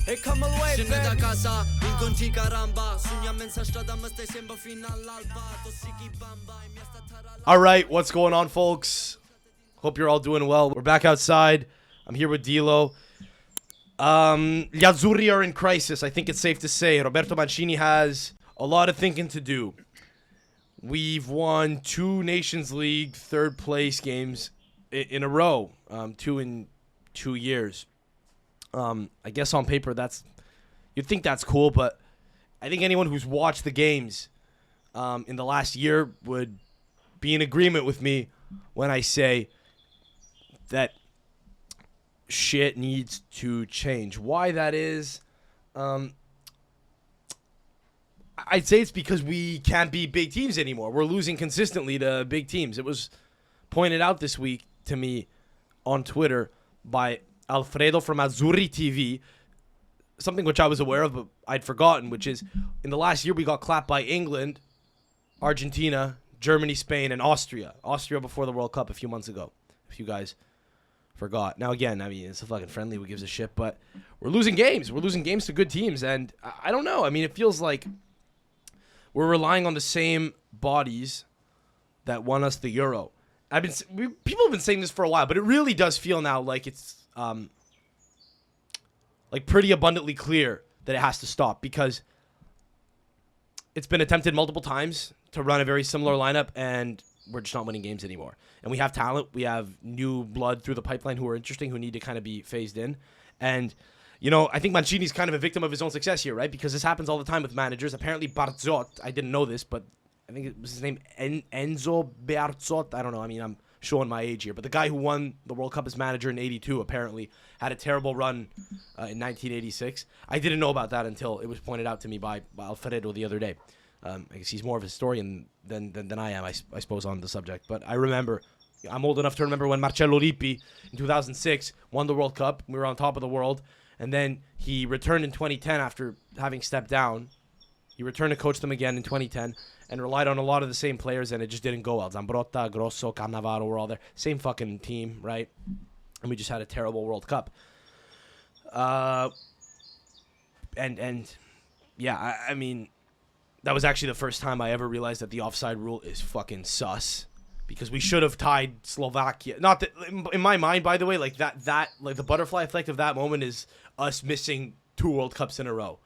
E come away, scende da casa, incontri caramba. Sogni a mezza strada, ma stai sempre fino all'alba. Tossichi bamba, e mia statara. All right, what's going on, folks? Hope you're all doing well. We're back outside. I'm here with Dilo. Gli Azzurri are in crisis. I think it's safe to say Roberto Mancini has a lot of thinking to do. We've won 2 Nations League third place games in a row, 2 in 2 years. I guess on paper you'd think that's cool, but I think anyone who's watched the games in the last year would be in agreement with me when I say that shit needs to change. Why that is, I'd say it's because we can't beat big teams anymore. We're losing consistently to big teams. It was pointed out this week to me on Twitter by Alfredo from Azzurri TV, something which I was aware of but I'd forgotten, which is in the last year we got clapped by England, Argentina, Germany, Spain, and Austria. Austria before the World Cup a few months ago, if you guys forgot. Now again, I mean, it's a fucking friendly, who gives a shit, but we're losing games. We're losing games to good teams, and I don't know. I mean, it feels like we're relying on the same bodies that won us the Euro. People have been saying this for a while, but it really does feel now like it's like pretty abundantly clear that it has to stop, because it's been attempted multiple times to run a very similar lineup, and we're just not winning games anymore. And we have talent. We have new blood through the pipeline who are interesting, who need to kind of be phased in. And, you know, I think Mancini's kind of a victim of his own success here, right? Because this happens all the time with managers. Apparently Barzot, I didn't know this, but I think it was his name, Enzo Bearzot. I don't know. I mean, I'm showing my age here. But the guy who won the World Cup as manager in 82 apparently had a terrible run in 1986. I didn't know about that until it was pointed out to me by Alfredo the other day. I guess he's more of a historian than I am, I suppose, on the subject. But I remember, I'm old enough to remember when Marcello Lippi in 2006 won the World Cup. We were on top of the world. And then he returned in 2010 after having stepped down. He returned to coach them again in 2010 and relied on a lot of the same players, and it just didn't go well. Zambrotta, Grosso, Cannavaro were all there. Same fucking team, right? And we just had a terrible World Cup. And yeah, I mean, that was actually the first time I ever realized that the offside rule is fucking sus, because we should have tied Slovakia. Not that, in my mind, by the way, like that like the butterfly effect of that moment is us missing 2 World Cups in a row,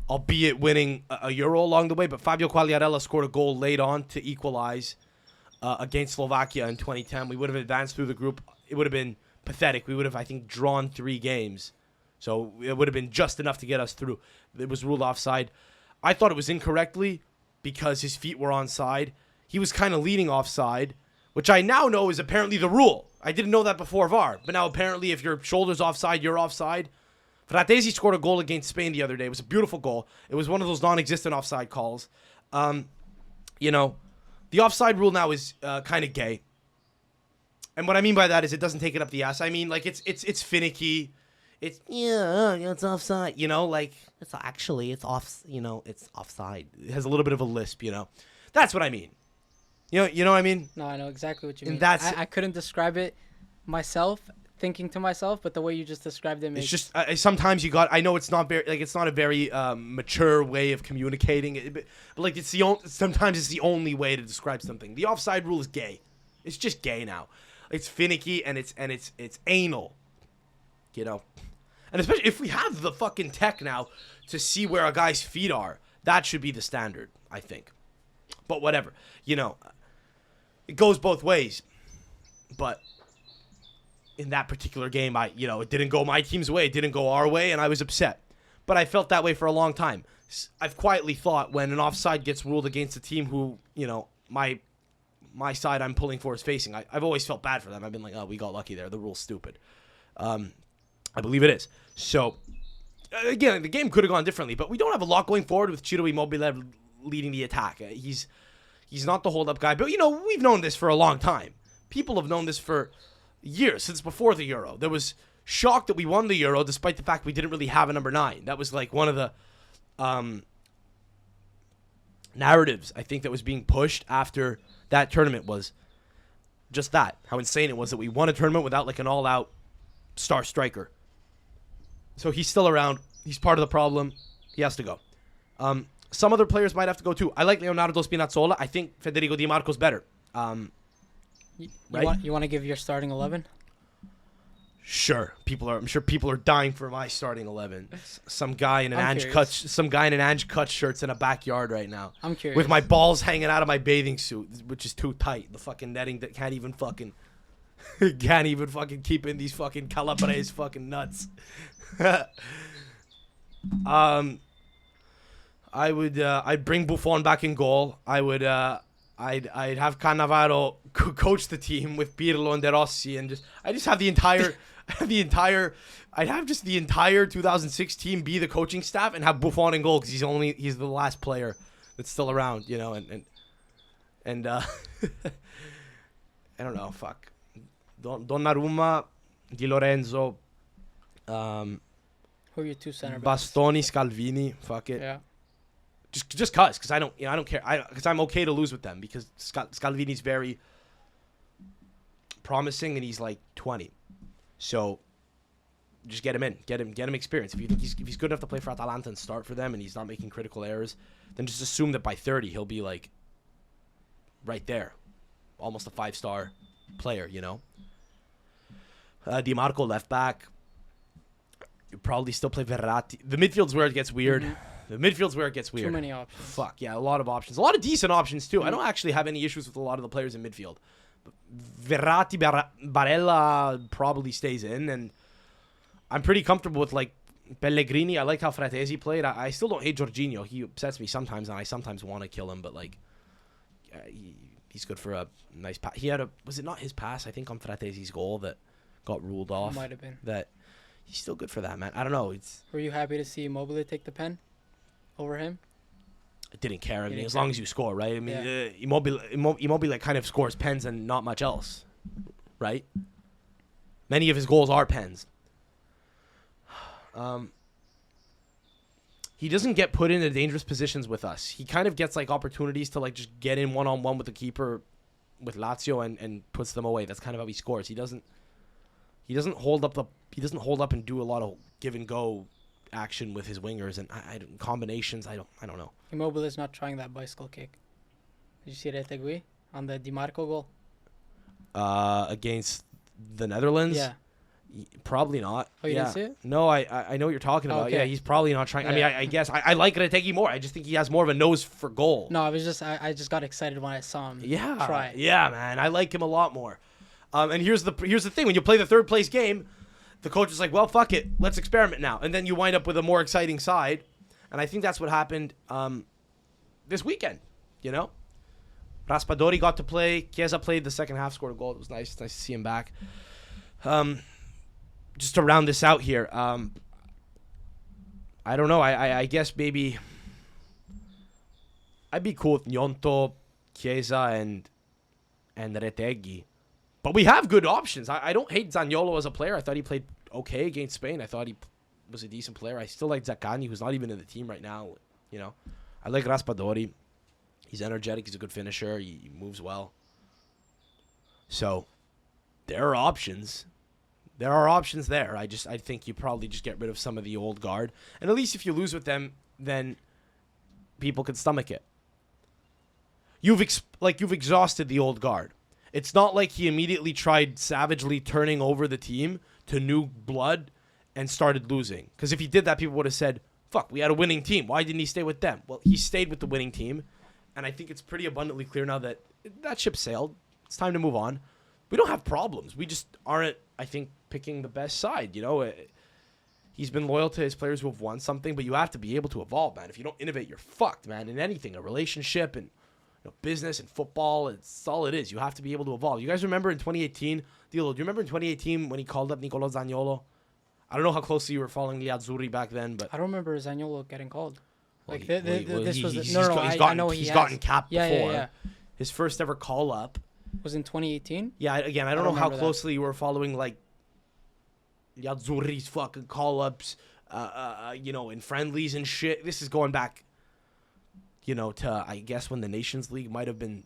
albeit winning a Euro along the way. But Fabio Quagliarella scored a goal late on to equalize against Slovakia in 2010. We would have advanced through the group. It would have been pathetic. We would have, I think, drawn 3 games. So it would have been just enough to get us through. It was ruled offside. I thought it was incorrectly because his feet were onside. He was kind of leaning offside, which I now know is apparently the rule. I didn't know that before VAR. But now apparently if your shoulder's offside, you're offside. Fratesi scored a goal against Spain the other day. It was a beautiful goal. It was one of those non-existent offside calls. You know, the offside rule now is kind of gay. And what I mean by that is it doesn't take it up the ass. I mean, like, it's finicky. It's offside. You know, like, it's off. You know, it's offside. It has a little bit of a lisp. You know, that's what I mean. You know what I mean? No, I know exactly what you mean. And I couldn't describe it myself, thinking to myself, but the way you just described it makes... It's just sometimes I know it's not very, like, it's not a very mature way of communicating it, but like sometimes it's the only way to describe something. The offside rule is gay. It's just gay now. It's finicky and it's anal. You know, and especially if we have the fucking tech now to see where a guy's feet are, that should be the standard, I think. But whatever, you know, it goes both ways. But in that particular game, it didn't go my team's way. It didn't go our way, and I was upset. But I felt that way for a long time. I've quietly thought when an offside gets ruled against a team who, you know, my side I'm pulling for is facing, I've always felt bad for them. I've been like, oh, we got lucky there. The rule's stupid. I believe it is. So, again, the game could have gone differently, but we don't have a lot going forward with Ciro Immobile leading the attack. He's not the hold-up guy, but, you know, we've known this for a long time. People have known this for years, since before the Euro. There was shock that we won the Euro, despite the fact we didn't really have a number 9. That was, like, one of the narratives, I think, that was being pushed after that tournament was just that, how insane it was that we won a tournament without like an all-out star striker. So he's still around. He's part of the problem. He has to go. Some other players might have to go too. I like Leonardo Spinazzola. I think Federico Di Marco's better. Right? You want to give your starting 11? Sure. I'm sure people are dying for my starting 11. Some guy in an I'm Ange curious. Cut shirts in a backyard right now. I'm curious. With my balls hanging out of my bathing suit, which is too tight. The fucking netting that can't even fucking keep in these fucking Calabres fucking nuts. I'd bring Buffon back in goal. I'd have Cannavaro coach the team with Pirlo and De Rossi, and I'd have the entire 2016 be the coaching staff and have Buffon in goal because he's the last player that's still around, you know, and I don't know, fuck. Donnarumma, Di Lorenzo, Who are your 2 center backs? Bastoni, Scalvini, fuck it. Yeah. Just cause I don't care. Because I'm okay to lose with them because Scalvini's very promising and he's like 20, so just get him in, get him experience. If you think if he's good enough to play for Atalanta and start for them and he's not making critical errors, then just assume that by 30 he'll be like right there, almost a 5-star player, you know. Di Marco left back. You probably still play Verratti. The midfield's where it gets weird. Mm-hmm. The midfield's where it gets weird. Too many options. Fuck, yeah, a lot of options. A lot of decent options, too. I don't actually have any issues with a lot of the players in midfield. But Verratti, Barella probably stays in, and I'm pretty comfortable with, like, Pellegrini. I liked how Fratesi played. I still don't hate Jorginho. He upsets me sometimes, and I sometimes want to kill him, but, like, he's good for a nice pass. He had was it not his pass, I think, on Fratesi's goal that got ruled off? Might have been. That he's still good for that, man. I don't know. Were you happy to see Immobile take the pen over him? I didn't care. I mean, didn't as care. long as you score, right? I mean, Yeah. Immobile kind of scores pens and not much else, right? Many of his goals are pens. He doesn't get put into dangerous positions with us. He kind of gets like opportunities to like just get in one-on-one with the keeper with Lazio and puts them away. That's kind of how he scores. He doesn't hold up and do a lot of give and go action with his wingers and combinations. I don't know. Immobile is not trying that bicycle kick. Did you see Retegui on the Di Marco goal? Against the Netherlands? Yeah. Probably not. Oh, you yeah. didn't see it? No, I know what you're talking about. Okay. Yeah, he's probably not trying. Yeah. I mean, I guess I like Retegui more. I just think he has more of a nose for goal. No, I just got excited when I saw him try it. Yeah, man. I like him a lot more. And here's the thing. When you play the third place game, the coach is like, well, fuck it. Let's experiment now. And then you wind up with a more exciting side. And I think that's what happened this weekend, you know? Raspadori got to play. Chiesa played the second half, scored a goal. It was nice. It's nice to see him back. Just to round this out here, I don't know. I guess maybe I'd be cool with Gnonto, Chiesa, and Retegui. But we have good options. I don't hate Zaniolo as a player. I thought he played okay against Spain. I thought he was a decent player. I still like Zaccagni, who's not even in the team right now. You know, I like Raspadori. He's energetic. He's a good finisher. He moves well. So there are options. There are options there. I think you probably just get rid of some of the old guard. And at least if you lose with them, then people can stomach it. You've exhausted the old guard. It's not like he immediately tried savagely turning over the team to new blood and started losing. Because if he did that, people would have said, fuck, we had a winning team. Why didn't he stay with them? Well, he stayed with the winning team. And I think it's pretty abundantly clear now that that ship sailed. It's time to move on. We don't have problems. We just aren't, I think, picking the best side. You know, he's been loyal to his players who have won something, but you have to be able to evolve, man. If you don't innovate, you're fucked, man. In anything, a relationship and business and football, it's all it is. You have to be able to evolve. You guys remember in 2018, Dilo, do you remember in 2018 when he called up Nicolo Zaniolo? I don't know how closely you were following the Azzurri back then, but I don't remember Zaniolo getting called. Well, Like he's he's gotten capped before. Yeah. His first ever call up Was in 2018. Yeah, again, I don't know how remember that. closely you were following like the Azzurri's fucking call ups, in friendlies and shit. This is going back, to I guess when the Nations League might have been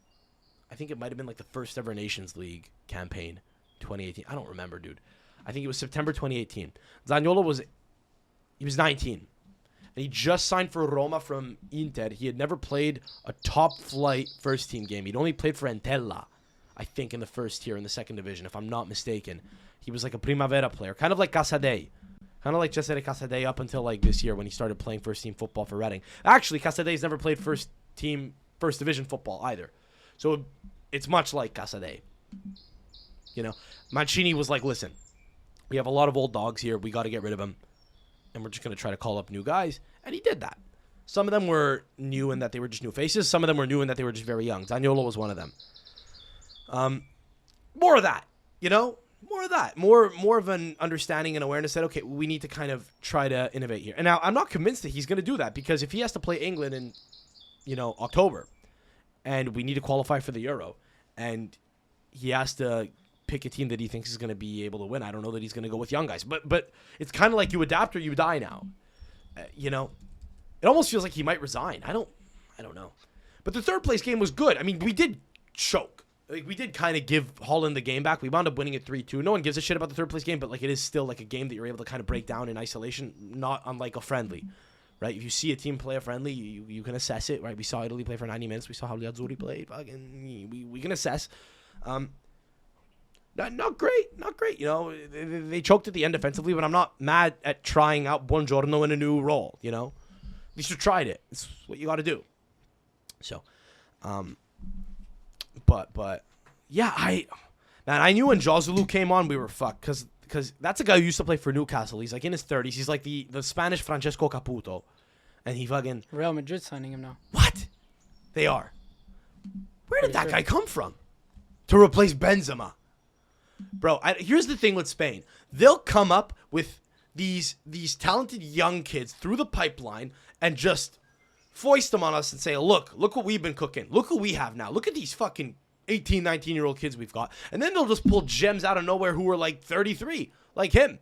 I think it might have been like the first ever Nations League campaign, 2018. I don't remember, dude. I think it was September 2018. Zaniolo was 19. And he just signed for Roma from Inter. He had never played a top-flight first-team game. He'd only played for Entella, I think, in the first tier, in the second division, if I'm not mistaken. He was like a Primavera player, kind of like Casadei. Kind of like Cesare Casadei up until like this year when he started playing first-team football for Reading. Actually, Casadei's never played first-team, first-division football either. So it's much like Casadei. You know, Mancini was like, listen, we have a lot of old dogs here. We got to get rid of them. And we're just going to try to call up new guys. And he did that. Some of them were new in that they were just new faces. Some of them were new in that they were just very young. Zaniolo was one of them. More of that, you know? More of that. More of an understanding and awareness that, okay, we need to kind of try to innovate here. And now, I'm not convinced that he's going to do that, because if he has to play England in, you know, October, and we need to qualify for the Euro, and he has to pick a team that he thinks is going to be able to win, I don't know that he's going to go with young guys. But it's kind of like you adapt or you die now. You know? It almost feels like he might resign. I don't know. But the third place game was good. I mean, we did choke. Like, we did kind of give Holland the game back. We wound up winning it 3-2. No one gives a shit about the third place game, but like it is still like a game that you're able to kind of break down in isolation, not unlike a friendly, right? If you see a team play a friendly, you can assess it, right? We saw Italy play for 90 minutes. We saw how the Azzurri played. Fucking, we can assess. Not great. You know, they choked at the end defensively, but I'm not mad at trying out Buongiorno in a new role. You know, at least you tried it. It's what you got to do. So, but yeah, I knew when Joselu came on, we were fucked, because that's a guy who used to play for Newcastle. He's like in his 30s. He's like the Spanish Francesco Caputo, and he fucking Real Madrid signing him now. What? They are. Where did that guy come from? To replace Benzema. Bro, here's the thing with Spain. They'll come up with these talented young kids through the pipeline and just foist them on us and say, look what we've been cooking. Look who we have now. Look at these fucking 18, 19-year-old kids we've got. And then they'll just pull gems out of nowhere who are like 33, like him.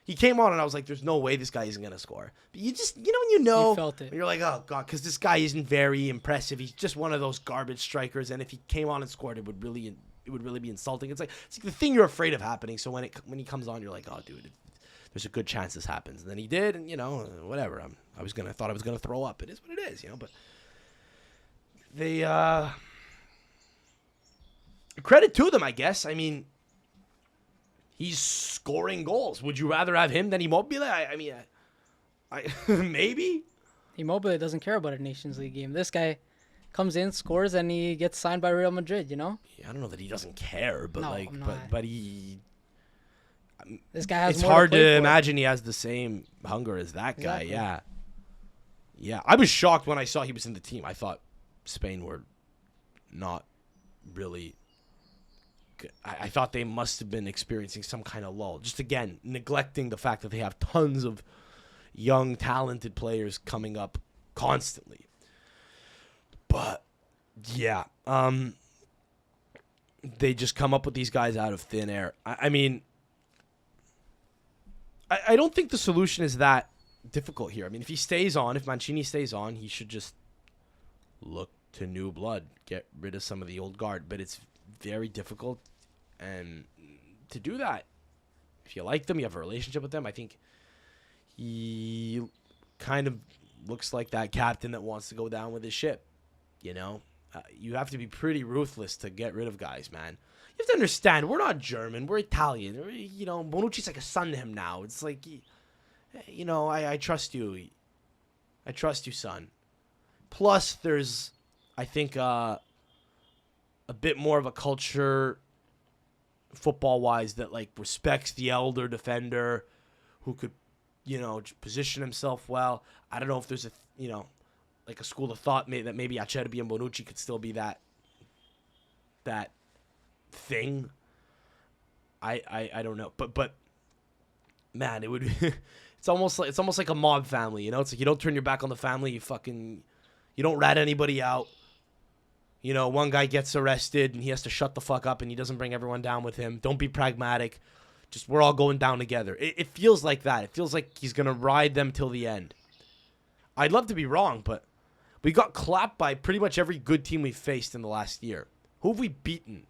He came on and I was like, there's no way this guy isn't going to score. But you just, you know, you felt it. You're like, oh, God, because this guy isn't very impressive. He's just one of those garbage strikers. And if he came on and scored, it would really be insulting. It's like the thing you're afraid of happening. So when he comes on, you're like, oh, dude, there's a good chance this happens. And then he did, and you know, whatever. I thought I was gonna throw up. It is what it is, you know. But they credit to them, I guess. I mean, he's scoring goals. Would you rather have him than Immobile? I mean, maybe. Immobile doesn't care about a Nations League game. This guy comes in, scores, and he gets signed by Real Madrid, you know? Yeah, I don't know that he doesn't care, but no, like, but he. This guy has. It's more hard to to imagine he has the same hunger as that guy. Exactly. Yeah. I was shocked when I saw he was in the team. I thought Spain were not really. I thought they must have been experiencing some kind of lull. Just again, neglecting the fact that they have tons of young, talented players coming up constantly. But yeah, they just come up with these guys out of thin air. I mean, I don't think the solution is that difficult here. I mean, if Mancini stays on, he should just look to new blood, get rid of some of the old guard. But it's very difficult, and to do that, if you like them, you have a relationship with them, I think he kind of looks like that captain that wants to go down with his ship. You know, you have to be pretty ruthless to get rid of guys, man. You have to understand, we're not German, we're Italian. You know, Bonucci's like a son to him now. It's like, you know, I trust you. I trust you, son. Plus, there's, I think, a bit more of a culture, football-wise, that, like, respects the elder defender who could, you know, position himself well. I don't know if there's a, you know, like a school of thought that maybe Acerbi and Bonucci could still be that thing. I don't know, but man, it would. It's almost like a mob family, you know. It's like you don't turn your back on the family. You don't rat anybody out. You know, one guy gets arrested and he has to shut the fuck up and he doesn't bring everyone down with him. Don't be pragmatic. Just we're all going down together. It feels like that. It feels like he's gonna ride them till the end. I'd love to be wrong, but we got clapped by pretty much every good team we've faced in the last year. Who have we beaten?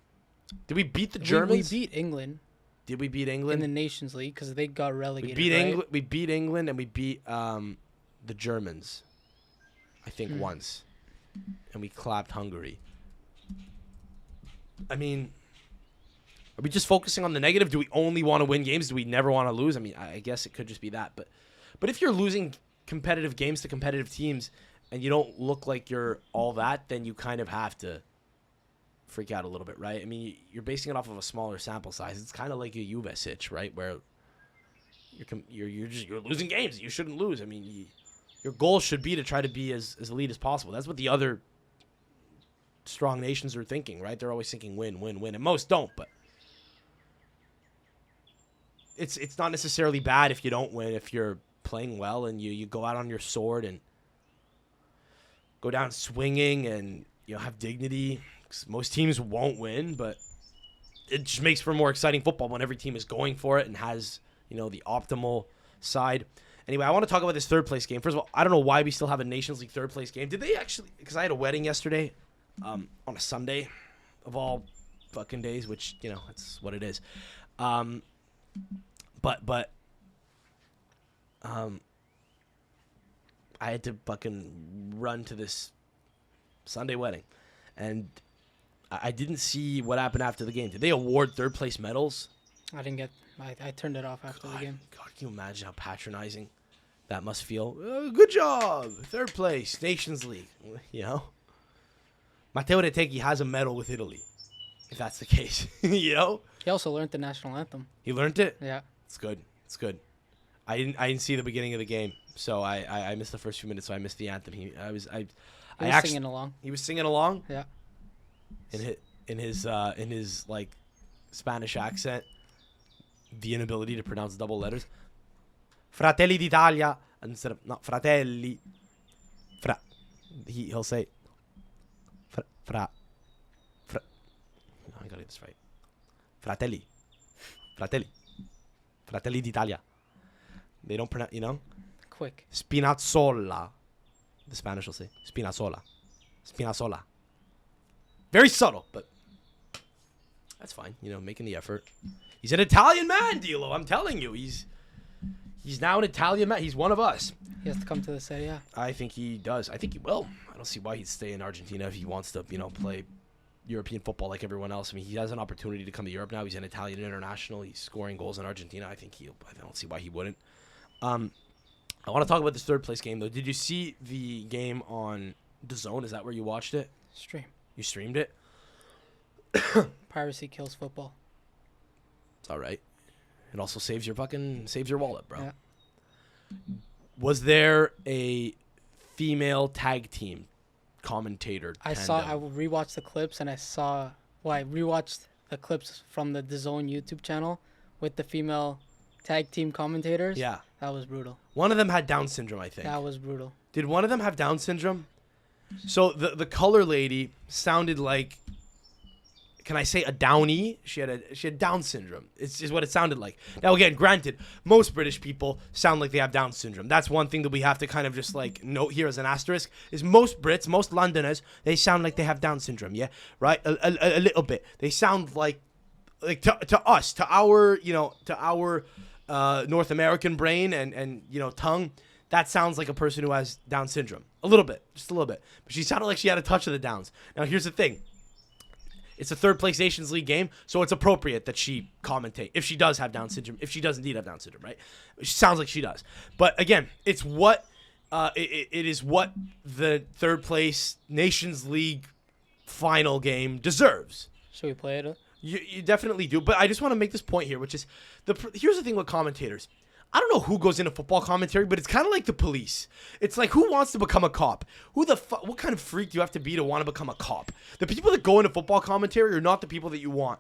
Did we beat the We Germans? beat England Did we beat in England? the Nations League because they got relegated. We beat right? England. We beat England, and we beat the Germans. I think once, and we clapped Hungary. I mean, are we just focusing on the negative? Do we only want to win games? Do we never want to lose? I mean, I guess it could just be that. But if you're losing competitive games to competitive teams, and you don't look like you're all that, then you kind of have to freak out a little bit, right? I mean, you're basing it off of a smaller sample size. It's kind of like a Juve sitch, right? Where you're losing games you shouldn't lose. I mean, your goal should be to try to be as elite as possible. That's what the other strong nations are thinking, right? They're always thinking win, win, win, and most don't. But it's not necessarily bad if you don't win, if you're playing well and you go out on your sword and go down swinging and have dignity. 'Cause most teams won't win, but it just makes for more exciting football when every team is going for it and has the optimal side. Anyway, I want to talk about this third place game. First of all, I don't know why we still have a Nations League third place game. Did they actually? Because I had a wedding yesterday, on a Sunday, of all fucking days, which it's what it is. But I had to fucking run to this Sunday wedding, and I didn't see what happened after the game. Did they award third place medals? I didn't get. I turned it off after the game. God, can you imagine how patronizing that must feel? Good job, third place, Nations League. Matteo Retegui has a medal with Italy, if that's the case. He also learned the national anthem. He learned it. Yeah, It's good. It's good. I didn't see the beginning of the game, so I missed the first few minutes. So I missed the anthem. he was actually singing along. He was singing along. Yeah, In his like Spanish accent, the inability to pronounce double letters. Fratelli d'Italia instead of not fratelli. He'll say fra. No, I gotta get this right. Fratelli d'Italia. They don't pronounce, quick. Spinazzola. The Spanish will say Spinazzola. Very subtle, but that's fine. Making the effort. He's an Italian man, Dilo. I'm telling you, he's now an Italian man. He's one of us. He has to come to the Serie A. I think he does. I think he will. I don't see why he'd stay in Argentina if he wants to, play European football like everyone else. I mean, he has an opportunity to come to Europe now. He's an Italian international. He's scoring goals in Argentina. I don't see why he wouldn't. I want to talk about this third place game, though. Did you see the game on DAZN? Is that where you watched it? Stream. You streamed it? Piracy kills football. It's all right. It also saves your wallet, bro. Yeah. Was there a female tag team commentator? I rewatched the clips and I rewatched the clips from the DAZN YouTube channel with the female tag team commentators. Yeah. That was brutal. One of them had Down syndrome, I think. That was brutal. Did one of them have Down syndrome? So the color lady sounded like, can I say a Downy? She had Down syndrome. Is what it sounded like. Now again, granted, most British people sound like they have Down syndrome. That's one thing that we have to kind of just like note here as an asterisk. Is most Brits, most Londoners, they sound like they have Down syndrome. Yeah, right. A little bit. They sound like to us, to our North American brain and tongue. That sounds like a person who has Down syndrome. A little bit, just a little bit. But she sounded like she had a touch of the Downs. Now here's the thing. It's a third place Nations League game, so it's appropriate that she commentate if she does have Down syndrome, if she does indeed have Down syndrome, right? She sounds like she does. But again, it's what it is what the third place Nations League final game deserves. Should we play it? You definitely do. But I just want to make this point here, which is here's the thing with commentators. I don't know who goes into football commentary, but it's kind of like the police. It's like, who wants to become a cop? What kind of freak do you have to be to want to become a cop? The people that go into football commentary are not the people that you want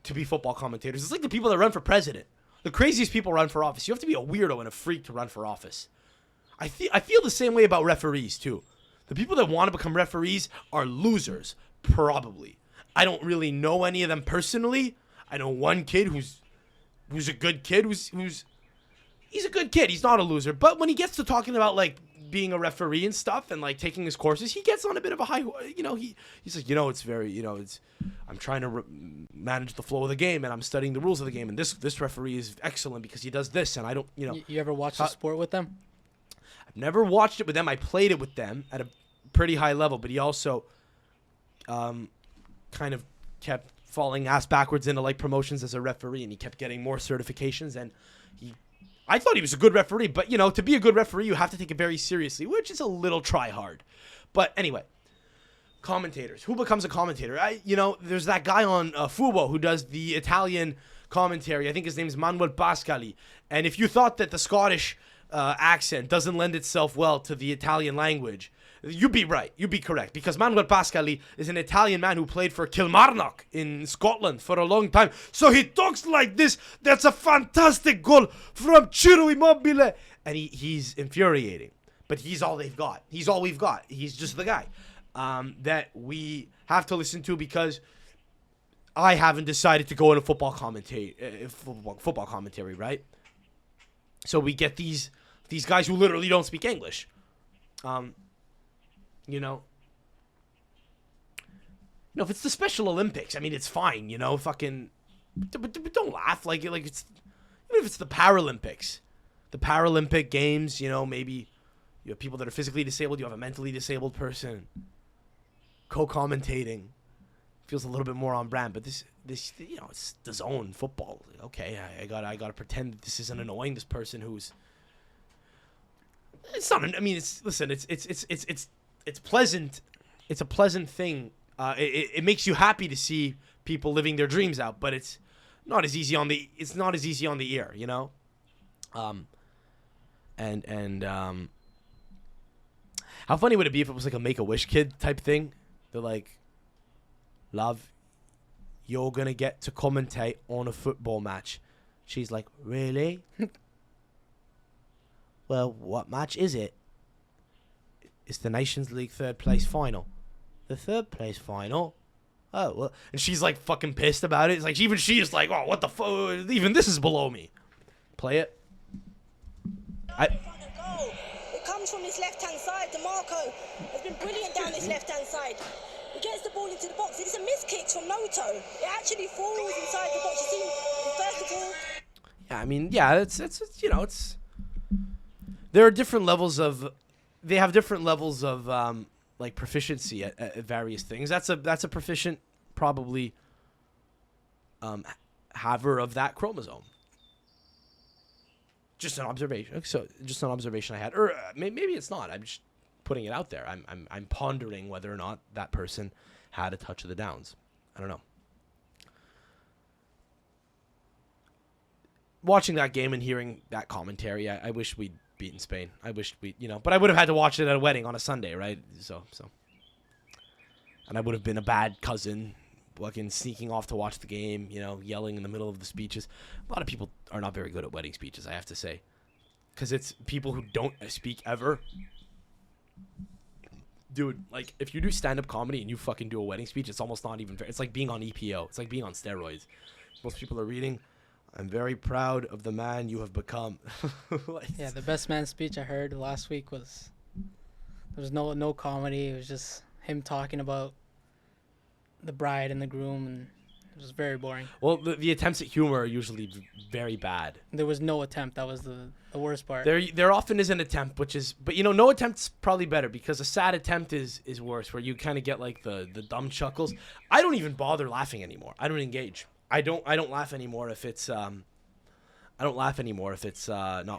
to be football commentators. It's like the people that run for president. The craziest people run for office. You have to be a weirdo and a freak to run for office. I feel the same way about referees, too. The people that want to become referees are losers, probably. I don't really know any of them personally. I know one kid who's a good kid, he's a good kid. He's not a loser. But when he gets to talking about, like, being a referee and stuff and like taking his courses, he gets on a bit of a high, he's like, it's very, I'm trying to manage the flow of the game and I'm studying the rules of the game. And this referee is excellent because he does this. And I don't, You ever watch the sport with them? I've never watched it with them. I played it with them at a pretty high level, but he also kind of kept falling ass backwards into like promotions as a referee, and he kept getting more certifications. And I thought he was a good referee, but to be a good referee, you have to take it very seriously, which is a little try hard. But anyway, commentators. Who becomes a commentator? There's that guy on Fubo who does the Italian commentary. I think his name is Manuel Pascali. And if you thought that the Scottish accent doesn't lend itself well to the Italian language, you'd be right. You'd be correct. Because Manuel Pascali is an Italian man who played for Kilmarnock in Scotland for a long time. So he talks like this. That's a fantastic goal from Ciro Immobile. And he's infuriating. But he's all they've got. He's all we've got. He's just the guy that we have to listen to because I haven't decided to go into football commentary, right? So we get these guys who literally don't speak English. If it's the Special Olympics, I mean, it's fine, fucking, but don't laugh like it's, even if it's the Paralympics, the Paralympic Games, maybe you have people that are physically disabled, you have a mentally disabled person co-commentating, feels a little bit more on brand, but this, it's the zone football. Okay, I gotta pretend that this isn't annoying, this person who's, it's not, I mean, it's pleasant. It's a pleasant thing. It makes you happy to see people living their dreams out, but it's not as easy on the ear, how funny would it be if it was like a Make-A-Wish kid type thing? They're like, love, you're gonna get to commentate on a football match. She's like, really? Well, what match is it? It's the Nations League third place final. The third place final? Oh, well. And she's like fucking pissed about it. It's like, even she is like, oh, what the fuck? Even this is below me. Play it. It comes from his left-hand side. DeMarco has been brilliant down his left-hand side. He gets the ball into the box. It's a missed kick from Noto. It actually falls inside the box. You see, first of all... Yeah, I mean, yeah, it's... There are different levels of... They have different levels of like proficiency at various things. That's a proficient probably haver of that chromosome. Just an observation. So just an observation I had, or maybe it's not. I'm just putting it out there. I'm pondering whether or not that person had a touch of the downs. I don't know. Watching that game and hearing that commentary, I wish we'd beaten Spain. I wish but I would have had to watch it at a wedding on a Sunday, right? So, and I would have been a bad cousin, fucking sneaking off to watch the game, yelling in the middle of the speeches. A lot of people are not very good at wedding speeches, I have to say, because it's people who don't speak ever. Dude, like, if you do stand-up comedy and you fucking do a wedding speech, it's almost not even fair. It's like being on EPO. It's like being on steroids. Most people are reading, I'm very proud of the man you have become. Yeah, the best man speech I heard last week there was no comedy. It was just him talking about the bride and the groom, and it was very boring. Well, the attempts at humor are usually very bad. There was no attempt. That was the worst part. There often is an attempt, but no attempt's probably better, because a sad attempt is worse, where you kind of get like the dumb chuckles. I don't even bother laughing anymore. I don't engage. I don't laugh anymore if it's not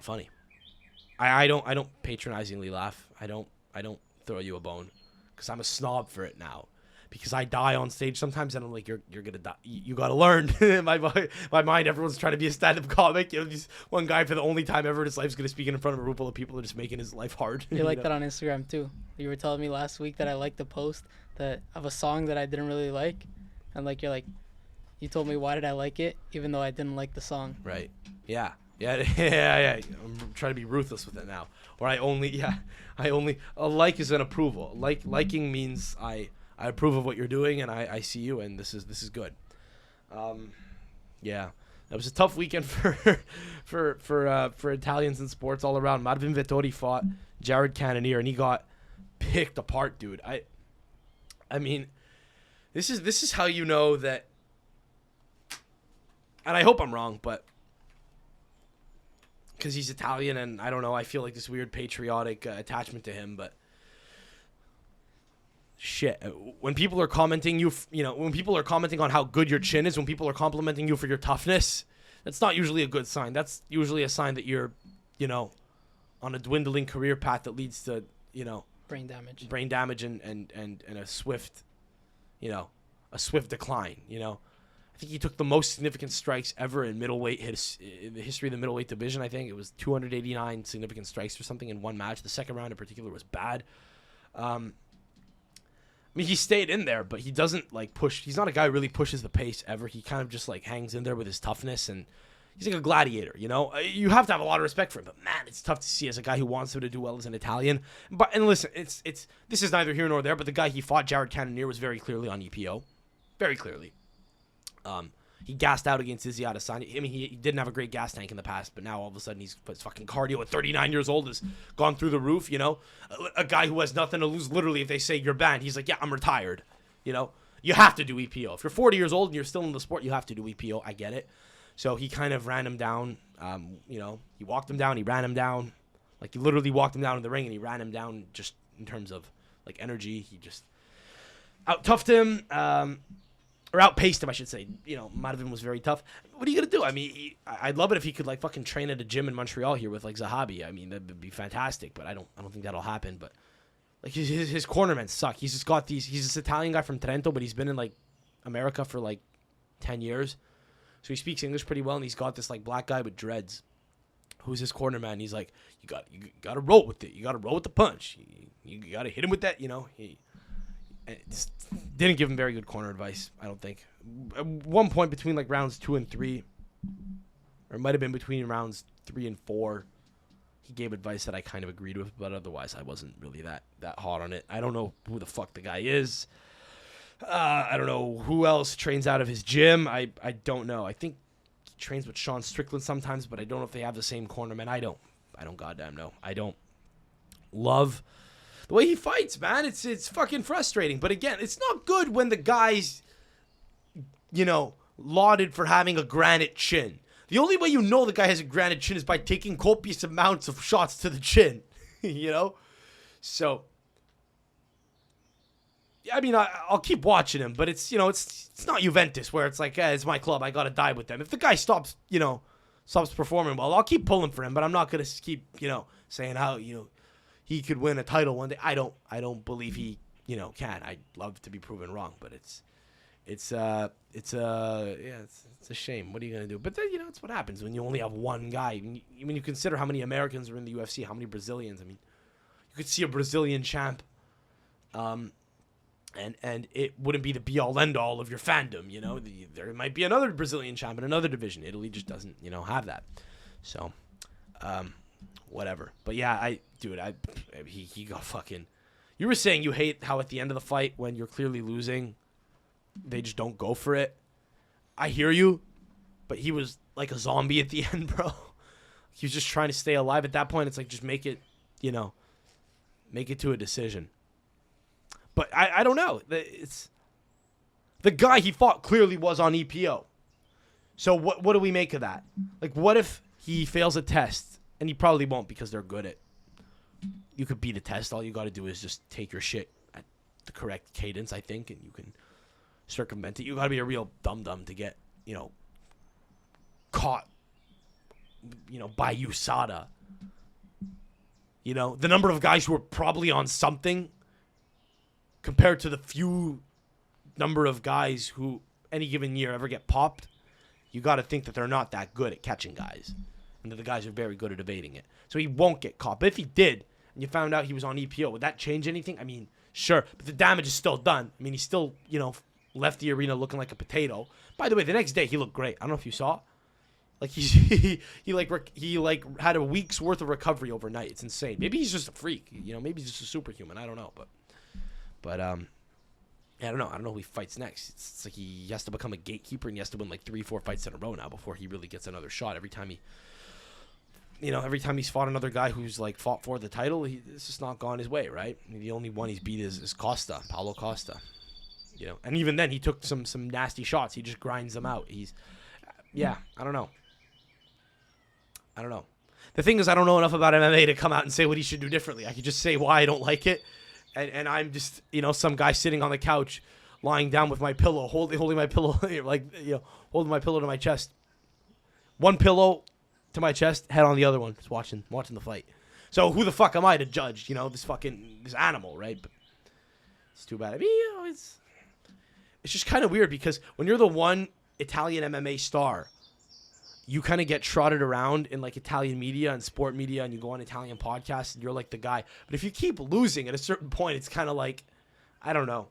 funny. I don't patronizingly laugh. I don't throw you a bone, because I'm a snob for it now. Because I die on stage sometimes, and I'm like, you're gonna die. You gotta learn. my mind, everyone's trying to be a stand-up comic. This one guy, for the only time ever in his life, is gonna speak in front of a room full of people, are just making his life hard. You like that on Instagram too. You were telling me last week that I liked the post of a song that I didn't really like, and like you're like, you told me why did I like it, even though I didn't like the song. Right. Yeah. I'm trying to be ruthless with it now. Or a like is an approval. Liking means I approve of what you're doing, and I see you, and this is good. Yeah, that was a tough weekend for Italians in sports all around. Marvin Vettori fought Jared Cannonier, and he got picked apart, dude. I mean, this is how you know that, and I hope I'm wrong, but because he's Italian, and I don't know, I feel like this weird patriotic attachment to him, but shit, when people are commenting when people are commenting on how good your chin is, when people are complimenting you for your toughness, that's not usually a good sign. That's usually a sign that you're, on a dwindling career path that leads to, Brain damage and a swift, a swift decline. I think he took the most significant strikes ever in middleweight in the history of the middleweight division. I think it was 289 significant strikes or something in one match. The second round in particular was bad. I mean, he stayed in there, but he doesn't push. He's not a guy who really pushes the pace ever. He kind of just hangs in there with his toughness, and he's like a gladiator. You have to have a lot of respect for him. But man, it's tough to see as a guy who wants him to do well as an Italian. And listen, this is neither here nor there. But the guy he fought, Jared Cannonier, was very clearly on EPO, very clearly. He gassed out against Izzy Adesanya. I mean, he didn't have a great gas tank in the past, but now all of a sudden his fucking cardio at 39 years old has gone through the roof, A guy who has nothing to lose, literally, if they say you're banned, he's like, yeah, I'm retired, You have to do EPO. If you're 40 years old and you're still in the sport, you have to do EPO. I get it. So he kind of ran him down, he walked him down, he ran him down. He literally walked him down in the ring and he ran him down just in terms of, energy. He just out-toughed him, or outpaced him, I should say. Marvin was very tough. What are you going to do? I mean, I'd love it if he could, fucking train at a gym in Montreal here with, Zahabi. I mean, that'd be fantastic, but I don't think that'll happen. But, his cornermen suck. He's just got he's this Italian guy from Trento, but he's been in, America for, 10 years. So he speaks English pretty well, and he's got this, black guy with dreads who's his cornerman. He's like, you got to roll with it. You got to roll with the punch. You got to hit him with that, It just didn't give him very good corner advice, I don't think. At one point between rounds 2 and 3, or it might have been between rounds 3 and 4, he gave advice that I kind of agreed with, but otherwise I wasn't really that hot on it. I don't know who the fuck the guy is. I don't know who else trains out of his gym. I don't know. I think he trains with Sean Strickland sometimes, but I don't know if they have the same cornerman. I don't goddamn know. I don't love the way he fights, man. It's fucking frustrating. But again, it's not good when the guy's, lauded for having a granite chin. The only way you know the guy has a granite chin is by taking copious amounts of shots to the chin, So, I mean, I'll keep watching him, but it's not Juventus where it's it's my club, I gotta die with them. If the guy stops performing well, I'll keep pulling for him, but I'm not gonna keep, saying how, he could win a title one day. I don't believe he, can. I'd love to be proven wrong, but it's a shame. What are you gonna do? But then, it's what happens when you only have one guy. When you consider how many Americans are in the UFC, how many Brazilians. I mean, you could see a Brazilian champ, and it wouldn't be the be-all, end-all of your fandom, There might be another Brazilian champ in another division. Italy just doesn't, have that. So, whatever. But yeah, he got fucking... You were saying you hate how at the end of the fight, when you're clearly losing, they just don't go for it. I hear you, but he was like a zombie at the end, bro. He was just trying to stay alive at that point. It's just make it, make it to a decision. But I don't know. It's the guy he fought clearly was on EPO. So what do we make of that? What if he fails a test? And he probably won't because they're good at... You could beat a test. All you got to do is just take your shit at the correct cadence, I think, and you can circumvent it. You got to be a real dum-dum to get, caught, by USADA. The number of guys who are probably on something compared to the few number of guys who any given year ever get popped, you got to think that they're not that good at catching guys. And that the guys are very good at evading it. So he won't get caught. But if he did, and you found out he was on EPO, would that change anything? I mean, sure. But the damage is still done. I mean, he still, left the arena looking like a potato. By the way, the next day he looked great. I don't know if you saw. He had a week's worth of recovery overnight. It's insane. Maybe he's just a freak. Maybe he's just a superhuman. I don't know. But I don't know. I don't know who he fights next. It's like he has to become a gatekeeper and he has to win 3-4 fights in a row now before he really gets another shot. Every time he you know, every time he's fought another guy who's like fought for the title, it's just not gone his way, right? I mean, the only one he's beat is Paulo Costa. You know, and even then he took some nasty shots. He just grinds them out. I don't know. The thing is, I don't know enough about MMA to come out and say what he should do differently. I could just say why I don't like it, and I'm just, you know, some guy sitting on the couch, lying down with my pillow, holding my pillow, like, you know, holding my pillow to my chest. One pillow to my chest, head on the other one, just watching the fight. So who the fuck am I to judge, you know, this animal, right? But it's too bad. I mean, you know, it's just kind of weird because when you're the one Italian MMA star, you kind of get trotted around in like Italian media and sport media, and you go on Italian podcasts and you're like the guy. But if you keep losing at a certain point, it's kind of like, I don't know.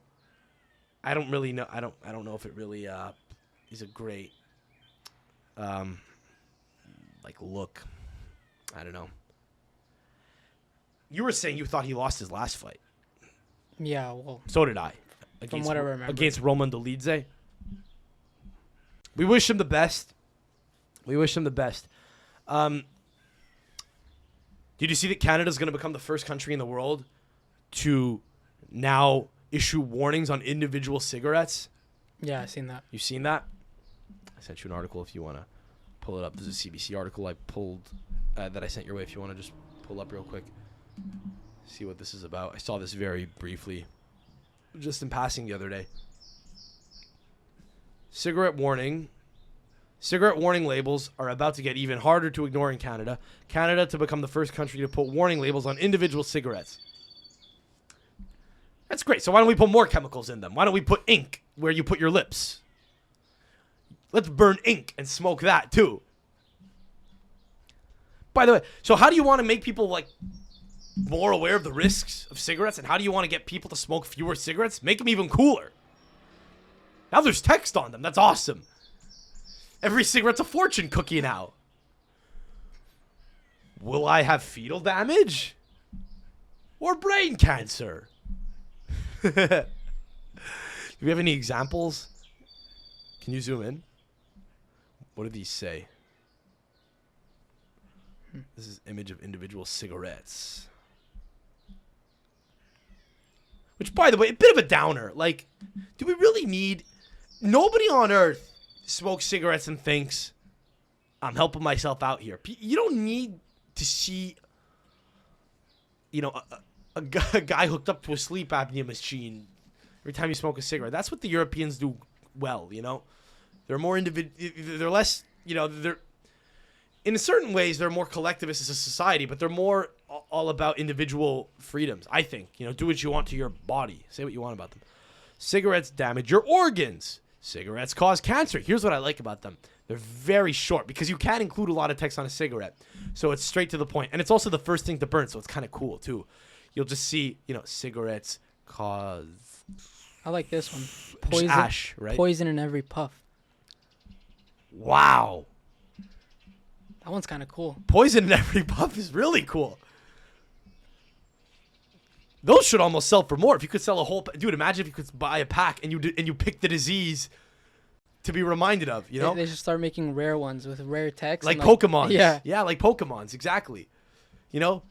I don't really know. I don't know if it really is a great like look. I don't know. You were saying you thought he lost his last fight. Yeah, well. So did I. From what I remember. Against Roman Dolidze. We wish him the best. Did you see that Canada's going to become the first country in the world to now issue warnings on individual cigarettes? Yeah, I seen that. You seen that? I sent you an article if you want to pull it up. This is a CBC article I pulled that I sent your way if you want to just pull up real quick. See what this is about. I saw this very briefly just in passing the other day. Cigarette warning labels are about to get even harder to ignore in Canada. Canada to become the first country to put warning labels on individual cigarettes. That's great. So why don't we put more chemicals in them? Why don't we put ink where you put your lips? Let's burn ink and smoke that too. By the way, so how do you want to make people like more aware of the risks of cigarettes, and how do you want to get people to smoke fewer cigarettes? Make them even cooler. Now there's text on them. That's awesome. Every cigarette's a fortune cookie now. Will I have fetal damage? Or brain cancer? Do we have any examples? Can you zoom in? What do these say? This is image of individual cigarettes. Which, by the way, a bit of a downer. Like, do we really need... Nobody on earth smokes cigarettes and thinks, I'm helping myself out here. You don't need to see, you know, a guy hooked up to a sleep apnea machine every time you smoke a cigarette. That's what the Europeans do well, you know. They're more they're less, you know, they're... In certain ways, they're more collectivist as a society, but they're more all about individual freedoms, I think. You know, do what you want to your body. Say what you want about them. Cigarettes damage your organs. Cigarettes cause cancer. Here's what I like about them. They're very short because you can include a lot of text on a cigarette. So it's straight to the point. And it's also the first thing to burn, so it's kind of cool, too. You'll just see, you know, cigarettes cause... I like this one. Poison, ash, right? Poison in every puff. Wow. That one's kind of cool. Poison in every puff is really cool. Those should almost sell for more. If you could sell a whole... Dude, imagine if you could buy a pack and you pick the disease to be reminded of, you know? They should start making rare ones with rare text. Like Pokemon. Yeah. Yeah, like Pokemons, exactly. You know?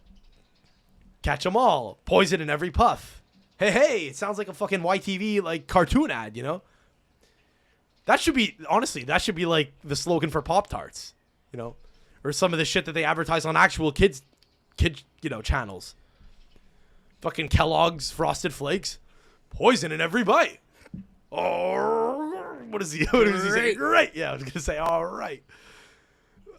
Catch them all. Poison in every puff. Hey, it sounds like a fucking YTV, like, cartoon ad, you know? That should be... Honestly, that should be, like, the slogan for Pop-Tarts, you know? Or some of the shit that they advertise on actual kid, you know, channels. Fucking Kellogg's Frosted Flakes. Poison in every bite. Oh, what is he saying? Right. Yeah, I was going to say, all right.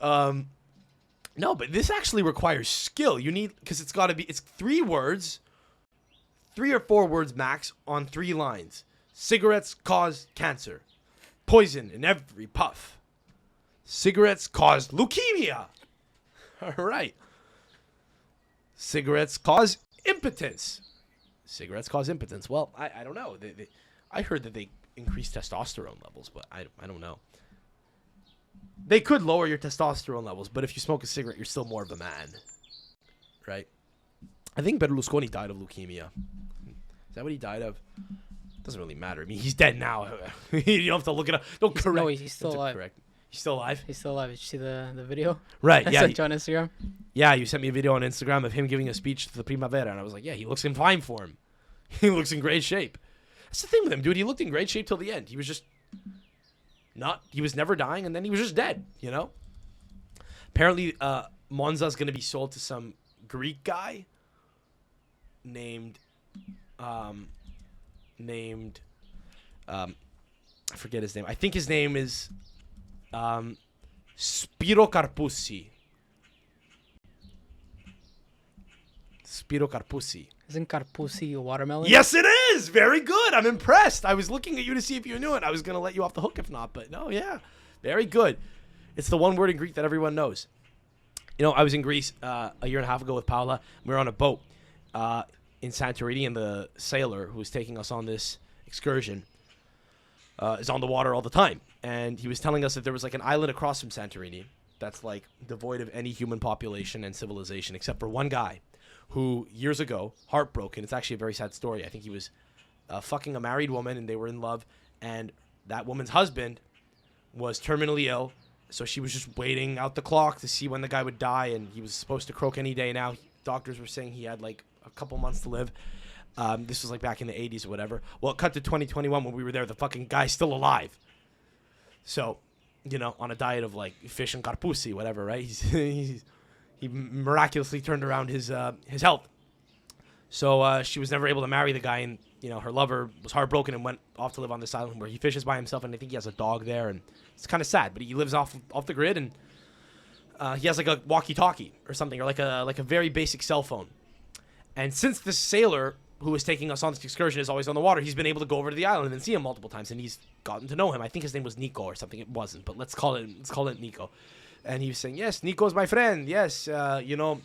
No, but this actually requires skill. You need, because it's got to be, it's 3 words, 3 or 4 words max on 3 lines. Cigarettes cause cancer. Poison in every puff. Cigarettes cause leukemia. All right. Cigarettes cause impotence. Cigarettes cause impotence. Well, I don't know. I heard that they increase testosterone levels, but I don't know. They could lower your testosterone levels, but if you smoke a cigarette, you're still more of a man. Right? I think Berlusconi died of leukemia. Is that what he died of? Doesn't really matter. I mean, he's dead now. You don't have to look it up. Don't correct. No, he's still alive. Correct. He's still alive? He's still alive. Did you see the video? Right, I yeah. sent you on Instagram. Yeah, you sent me a video on Instagram of him giving a speech to the Primavera, and I was like, yeah, he looks in fine form. He looks in great shape. That's the thing with him, dude. He looked in great shape till the end. He was just he was never dying, and then he was just dead, you know? Apparently, Monza's going to be sold to some Greek guy named, I forget his name. I think his name is Spiro Karpouzi. Spiro Karpouzi. Isn't Karpouzi a watermelon? Yes, it is. Very good. I'm impressed. I was looking at you to see if you knew it. I was going to let you off the hook if not, but no, yeah. Very good. It's the one word in Greek that everyone knows. You know, I was in Greece a year and a half ago with Paula. We were on a boat in Santorini, and the sailor who was taking us on this excursion is on the water all the time. And he was telling us that there was like an island across from Santorini that's like devoid of any human population and civilization except for one guy who years ago, heartbroken, it's actually a very sad story. I think he was fucking a married woman and they were in love, and that woman's husband was terminally ill, so she was just waiting out the clock to see when the guy would die, and he was supposed to croak any day now. Doctors were saying he had like a couple months to live. This was like back in the 80s or whatever. Well, it cut to 2021 when we were there. The fucking guy's still alive. So, you know, on a diet of like fish and Karpouzi, whatever, right? He miraculously turned around his health. So she was never able to marry the guy, and you know her lover was heartbroken and went off to live on this island where he fishes by himself, and I think he has a dog there, and it's kind of sad. But he lives off the grid, and he has like a walkie-talkie or something, or like a very basic cell phone. And since this sailor who was taking us on this excursion is always on the water, he's been able to go over to the island and see him multiple times, and he's gotten to know him. I think his name was Nico or something. It wasn't, but let's call it Nico. And he was saying, yes, Nico's my friend. Yes, you know,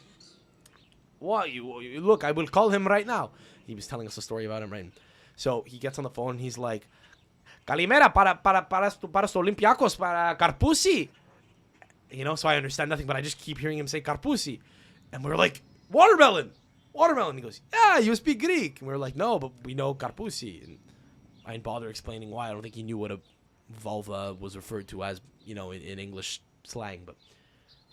what? You look, I will call him right now. He was telling us a story about him, right? So he gets on the phone, and he's like, Kalimera para Olympiacos, para Karpouzi. You know, so I understand nothing, but I just keep hearing him say Karpouzi. And we're like, watermelon. He goes, yeah, you speak Greek. And we're like, no, but we know Karpouzi. And I didn't bother explaining why. I don't think he knew what a vulva was referred to as, you know, in English slang. But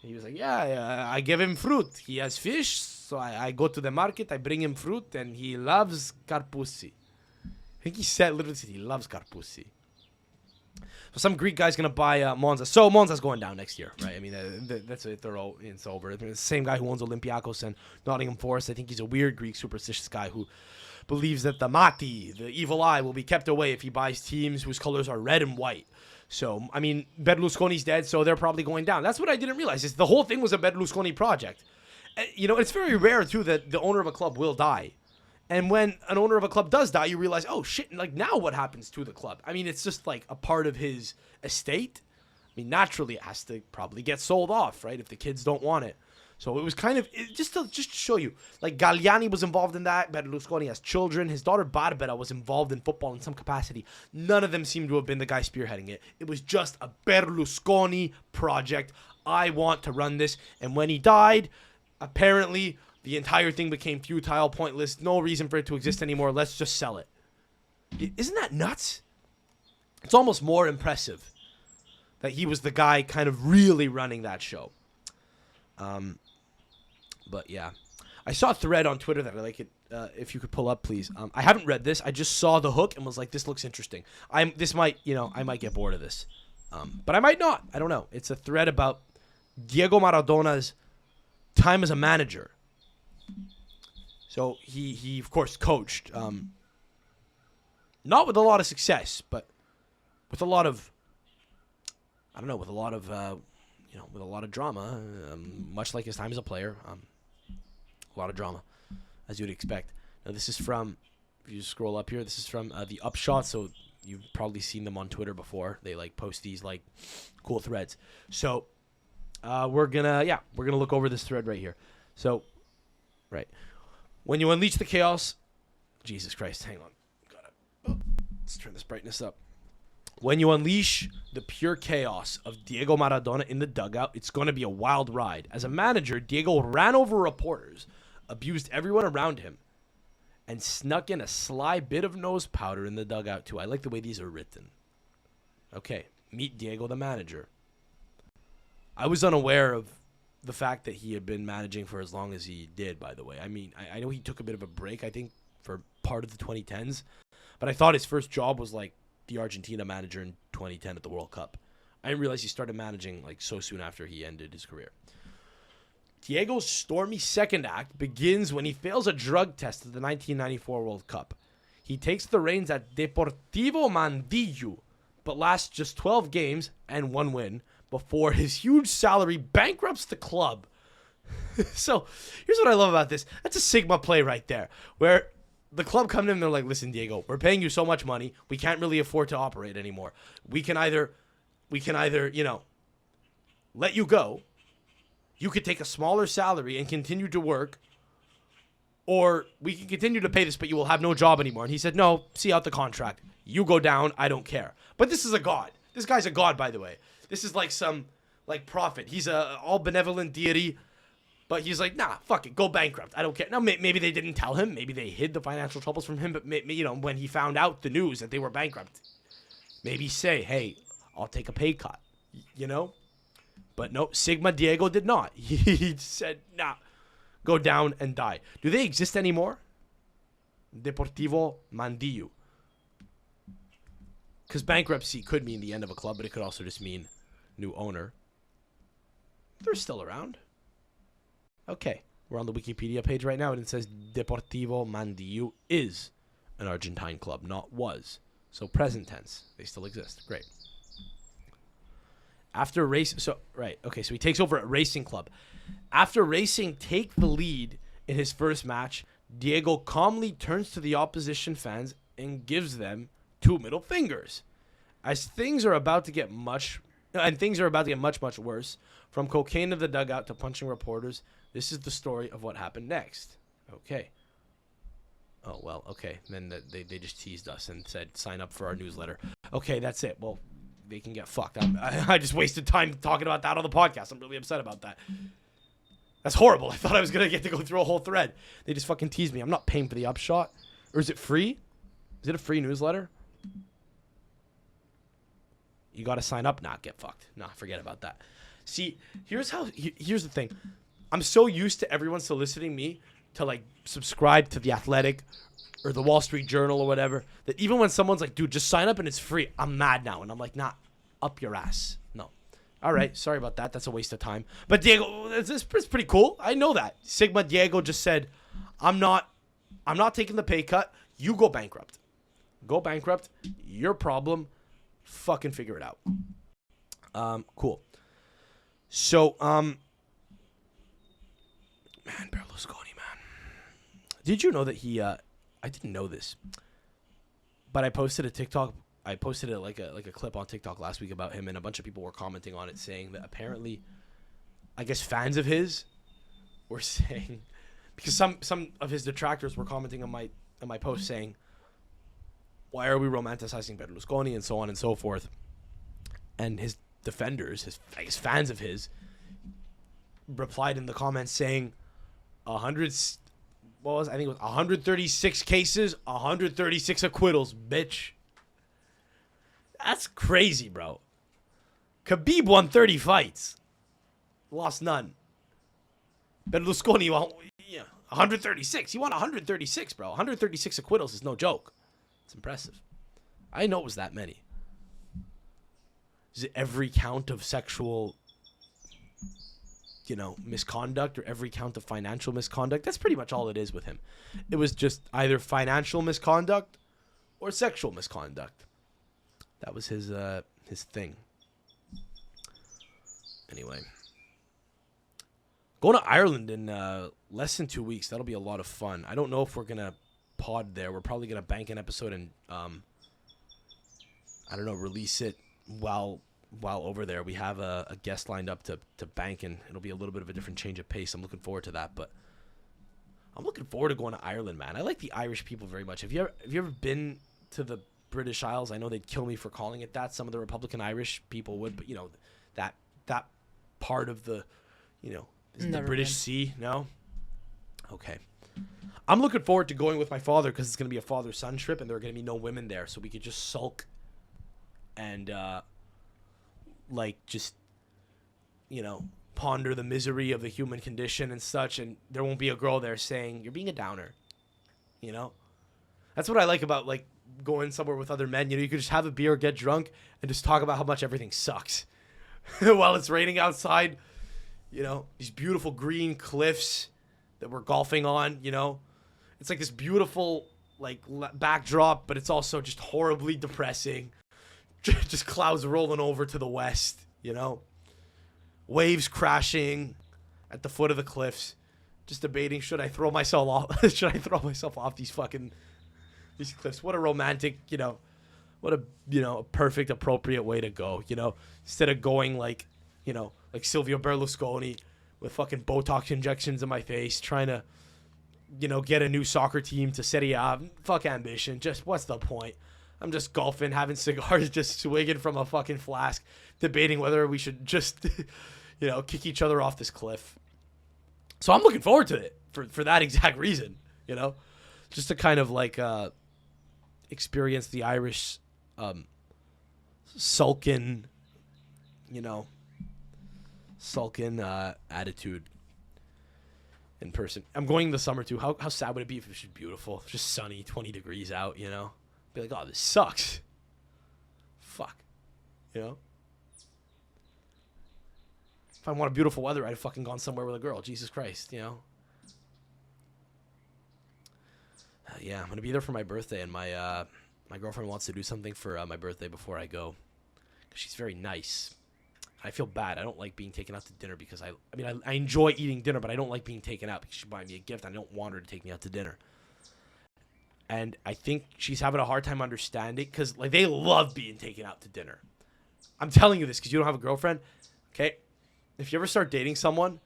he was like, yeah, I give him fruit. He has fish, so I go to the market, I bring him fruit, and he loves Karpouzi. I think he said, literally said he loves Karpouzi. So some Greek guy's going to buy Monza. So Monza's going down next year, right? I mean, that's it. It's over. It's the same guy who owns Olympiacos and Nottingham Forest. I think he's a weird Greek superstitious guy who believes that the Mati, the evil eye, will be kept away if he buys teams whose colors are red and white. So, I mean, Berlusconi's dead, so they're probably going down. That's what I didn't realize, is the whole thing was a Berlusconi project. You know, it's very rare, too, that the owner of a club will die. And when an owner of a club does die, you realize, oh, shit, like, now what happens to the club? I mean, it's just, like, a part of his estate. I mean, naturally, it has to probably get sold off, right, if the kids don't want it. So it was kind of, just to show you, like, Galliani was involved in that. Berlusconi has children. His daughter Barbara was involved in football in some capacity. None of them seem to have been the guy spearheading it. It was just a Berlusconi project. I want to run this. And when he died, apparently the entire thing became futile, pointless, no reason for it to exist anymore. Let's just sell it. Isn't that nuts? It's almost more impressive that he was the guy kind of really running that show. But yeah, I saw a thread on Twitter that I like it. If you could pull up, please. I haven't read this. I just saw the hook and was like, this looks interesting. I might get bored of this. But I might not. I don't know. It's a thread about Diego Maradona's time as a manager. So he of course coached, not with a lot of success, but with a lot of, with a lot of drama, much like his time as a player. A lot of drama, as you'd expect. Now, this is from, if you scroll up here, this is from the Upshot, so you've probably seen them on Twitter before. They, like, post these, like, cool threads. So, we're gonna look over this thread right here. So, right. When you unleash the chaos, Jesus Christ, hang on. Let's turn this brightness up. When you unleash the pure chaos of Diego Maradona in the dugout, it's going to be a wild ride. As a manager, Diego ran over reporters, abused everyone around him, and snuck in a sly bit of nose powder in the dugout, too. I like the way these are written. Okay, meet Diego the manager. I was unaware of the fact that he had been managing for as long as he did, by the way. I mean, I know he took a bit of a break, I think, for part of the 2010s. But I thought his first job was like the Argentina manager in 2010 at the World Cup. I didn't realize he started managing like so soon after he ended his career. Diego's stormy second act begins when he fails a drug test at the 1994 World Cup. He takes the reins at Deportivo Mandillo, but lasts just 12 games and 1 win before his huge salary bankrupts the club. So here's what I love about this. That's a Sigma play right there, where the club come in and they're like, listen, Diego, we're paying you so much money. We can't really afford to operate anymore. We can either, you know, let you go. You could take a smaller salary and continue to work, or we can continue to pay this, but you will have no job anymore. And he said, no, see out the contract. You go down. I don't care. But this is a god. This guy's a god, by the way. This is like some, like, prophet. He's a all benevolent deity. But he's like, nah, fuck it, go bankrupt. I don't care. Now, maybe they didn't tell him. Maybe they hid the financial troubles from him. But, you know, when he found out the news that they were bankrupt, maybe say, hey, I'll take a pay cut, you know? But no, Sigma Diego did not. He said, nah, go down and die. Do they exist anymore? Deportivo Mandillo. Because bankruptcy could mean the end of a club, but it could also just mean new owner. They're still around. Okay, we're on the Wikipedia page right now, and it says Deportivo Mandillo is an Argentine club, not was. So present tense, they still exist. Great. After race, so he takes over at Racing Club. After Racing take the lead in his first match, Diego calmly turns to the opposition fans and gives them 2 middle fingers. As things are about to get much worse, from cocaine in the dugout to punching reporters, this is the story of what happened next. Okay. Oh, well, okay. Then they just teased us and said, sign up for our newsletter. Okay, that's it. Well, they can get fucked. I just wasted time talking about that on the podcast. I'm really upset about that. That's horrible. I thought I was going to get to go through a whole thread. They just fucking teased me. I'm not paying for the upshot. Or is it free? Is it a free newsletter? You got to sign up? Nah, get fucked. Nah, forget about that. See, here's the thing. I'm so used to everyone soliciting me to, like, subscribe to The Athletic or the Wall Street Journal or whatever, that even when someone's like, dude, just sign up and it's free, I'm mad now. And I'm like, nah, up your ass. No. All right, sorry about that. That's a waste of time. But Diego, it's pretty cool. I know that. Sigma Diego just said, I'm not taking the pay cut. You go bankrupt. Go bankrupt. Your problem. Fucking figure it out. Cool. So, man, Berlusconi, man. Did you know that he, I didn't know this, but I posted a TikTok. I posted it like a clip on TikTok last week about him, and a bunch of people were commenting on it, saying that apparently, I guess fans of his were saying, because some of his detractors were commenting on my post saying, why are we romanticizing Berlusconi and so on and so forth, and his defenders, his fans of his, replied in the comments saying, 136 cases, 136 acquittals, bitch. That's crazy, bro. Khabib won 30 fights. Lost none. Berlusconi won 136. He won 136, bro. 136 acquittals is no joke. It's impressive. I didn't know it was that many. Is it every count of sexual, misconduct, or every count of financial misconduct? That's pretty much all it is with him. It was just either financial misconduct or sexual misconduct. That was his thing. Anyway, going to Ireland in less than 2 weeks. That'll be a lot of fun. I don't know if we're gonna pod there. We're probably gonna bank an episode and release it while over there. We have a guest lined up to bank, and it'll be a little bit of a different change of pace. I'm looking forward to that, but I'm looking forward to going to Ireland, man. I like the Irish people very much. Have you ever been to the British Isles? I know they'd kill me for calling it that. Some of the Republican Irish people would, but that part of the, is the British Sea? No? Okay. I'm looking forward to going with my father because it's going to be a father-son trip, and there are going to be no women there, so we could just sulk and, just ponder the misery of the human condition and such, and there won't be a girl there saying, you're being a downer, That's what I like about, like, going somewhere with other men. You could just have a beer, get drunk, and just talk about how much everything sucks. While it's raining outside, these beautiful green cliffs that we're golfing on, It's like this beautiful, like, backdrop, but it's also just horribly depressing. Just clouds rolling over to the west, Waves crashing at the foot of the cliffs. Just debating, should I throw myself off? Should I throw myself off these cliffs? What a romantic, what a perfect, appropriate way to go, Instead of going like Silvio Berlusconi with fucking Botox injections in my face, trying to, get a new soccer team to Serie A. Fuck ambition. Just what's the point? I'm just golfing, having cigars, just swigging from a fucking flask, debating whether we should just, kick each other off this cliff. So I'm looking forward to it for that exact reason, just to kind of like experience the Irish sulken attitude in person. I'm going this summer too. How sad would it be if it was just beautiful, just sunny, 20 degrees out, Be like, oh, this sucks. Fuck. If I want a beautiful weather, I'd have fucking gone somewhere with a girl. Jesus Christ, Yeah, I'm going to be there for my birthday, and my girlfriend wants to do something for my birthday before I go. 'Cause she's very nice. I feel bad. I don't like being taken out to dinner because I enjoy eating dinner, but I don't like being taken out because she buy me a gift. I don't want her to take me out to dinner. And I think she's having a hard time understanding because, like, they love being taken out to dinner. I'm telling you this because you don't have a girlfriend, okay? If you ever start dating someone,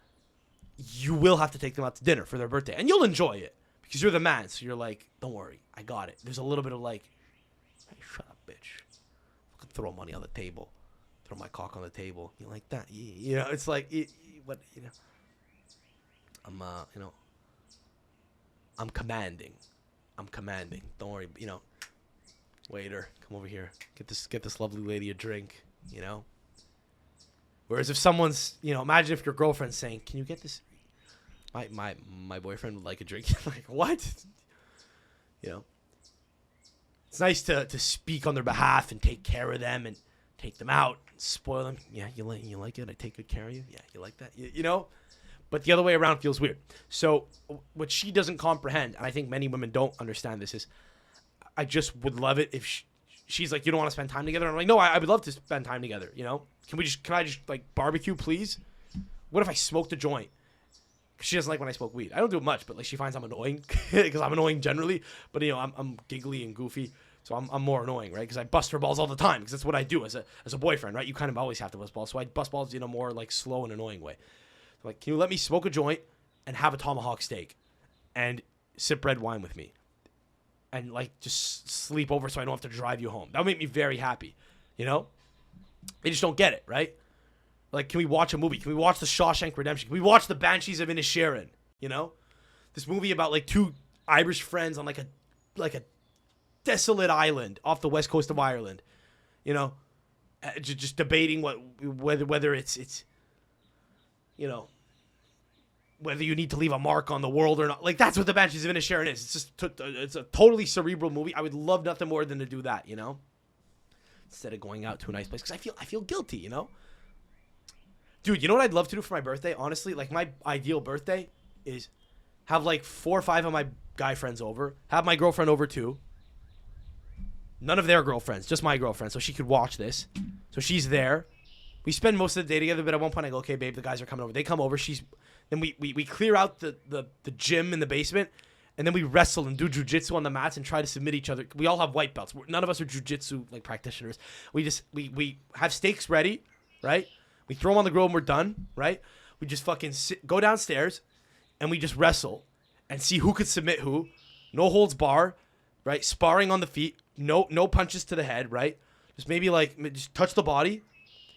you will have to take them out to dinner for their birthday. And you'll enjoy it because you're the man. So you're like, don't worry, I got it. There's a little bit of like, hey, shut up, bitch. I could throw money on the table. Throw my cock on the table. You like that? It's like, I'm commanding. Don't worry, waiter, come over here. Get this lovely lady a drink, Whereas if someone's, imagine if your girlfriend's saying, "Can you get this? My boyfriend would like a drink." Like, what? It's nice to speak on their behalf and take care of them and take them out, and spoil them. Yeah, you like it? I take good care of you. Yeah, you like that? But the other way around feels weird. So what she doesn't comprehend, and I think many women don't understand this, is I just would love it if she's like, you don't want to spend time together? And I'm like, no, I would love to spend time together, Can I just like barbecue, please? What if I smoked a joint? Because she doesn't like when I smoke weed. I don't do it much, but like she finds I'm annoying because I'm annoying generally. But I'm giggly and goofy, so I'm more annoying, right? Because I bust her balls all the time because that's what I do as a boyfriend, right? You kind of always have to bust balls, so I bust balls in a more like slow and annoying way. Like, can you let me smoke a joint and have a tomahawk steak and sip red wine with me and like just sleep over so I don't have to drive you home? That would make me very happy, They just don't get it, right? Like, can we watch a movie? Can we watch The Shawshank Redemption? Can we watch The Banshees of Inisherin? This movie about like two Irish friends on like a desolate island off the west coast of Ireland, just debating whether it's whether you need to leave a mark on the world or not. Like, that's what The Banshees of Inisherin is. It's just it's a totally cerebral movie. I would love nothing more than to do that, instead of going out to a nice place, because I feel guilty, Dude, you know what I'd love to do for my birthday? Honestly, like, my ideal birthday is have like 4 or 5 of my guy friends over, have my girlfriend over too. None of their girlfriends, just my girlfriend, so she could watch this. So she's there. We spend most of the day together, but at one point I go, okay, babe, the guys are coming over. They come over. Then we clear out the gym in the basement, and then we wrestle and do jujitsu on the mats and try to submit each other. We all have white belts. None of us are jujitsu like practitioners. We have steaks ready, right? We throw them on the grill and we're done, right? We just fucking go downstairs, and we just wrestle and see who could submit who. No holds bar, right? Sparring on the feet. No punches to the head, right? Just maybe like just touch the body.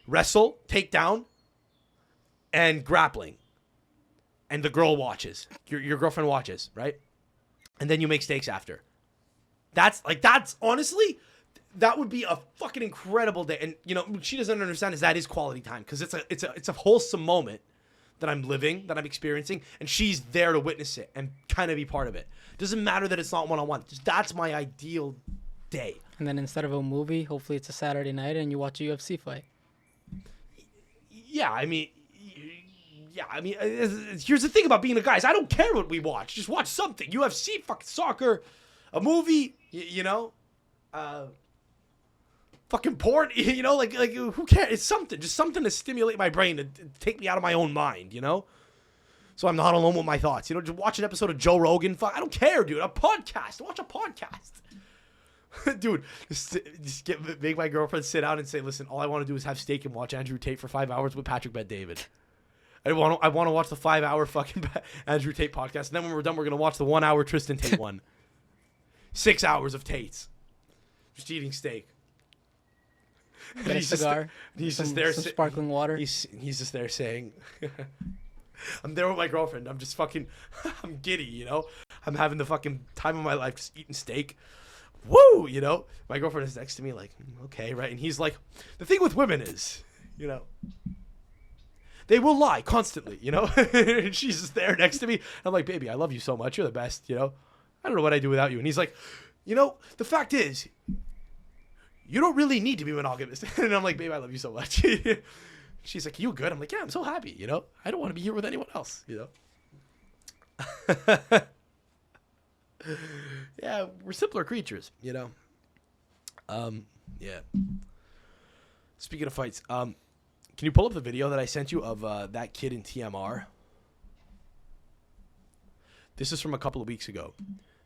Wrestle, take down, and grappling. And the girl watches. Your girlfriend watches, right? And then you make steaks after. That's honestly, that would be a fucking incredible day. And you know, what she doesn't understand is that is quality time, because it's a wholesome moment that I'm living, that I'm experiencing, and she's there to witness it and kind of be part of it. Doesn't matter that it's not one-on-one. That's my ideal day. And then instead of a movie, hopefully it's a Saturday night and you watch a UFC fight. Yeah, I mean, here's the thing about being the guys. I don't care what we watch. Just watch something. UFC, fucking soccer, a movie, you know, fucking porn, you know, like who cares? It's something, just something to stimulate my brain, to take me out of my own mind, you know? So I'm not alone with my thoughts. You know, just watch an episode of Joe Rogan. I don't care, dude. A podcast. Watch a podcast. Dude, make my girlfriend sit down and say, listen, all I want to do is have steak and watch Andrew Tate for 5 hours with Patrick Bet-David. I want to watch the 5 hour fucking Andrew Tate podcast. And then when we're done, we're going to watch the 1 hour Tristan Tate one. 6 hours of Tates. Just eating steak. Get a cigar. He's just there. Some sparkling water. He's just there saying, I'm there with my girlfriend. I'm just fucking, I'm giddy, you know? I'm having the fucking time of my life just eating steak. Woo, you know? My girlfriend is next to me like, okay, right? And he's like, the thing with women is, you know, they will lie constantly, you know? And she's just there next to me. I'm like, baby, I love you so much. You're the best, you know? I don't know what I'd do without you. And he's like, you know, the fact is, you don't really need to be monogamous. And I'm like, babe, I love you so much. She's like, you good? I'm like, yeah, I'm so happy, you know? I don't want to be here with anyone else, you know? Yeah, we're simpler creatures, you know? Yeah. Speaking of fights, can you pull up the video that I sent you of that kid in TMR? This is from a couple of weeks ago.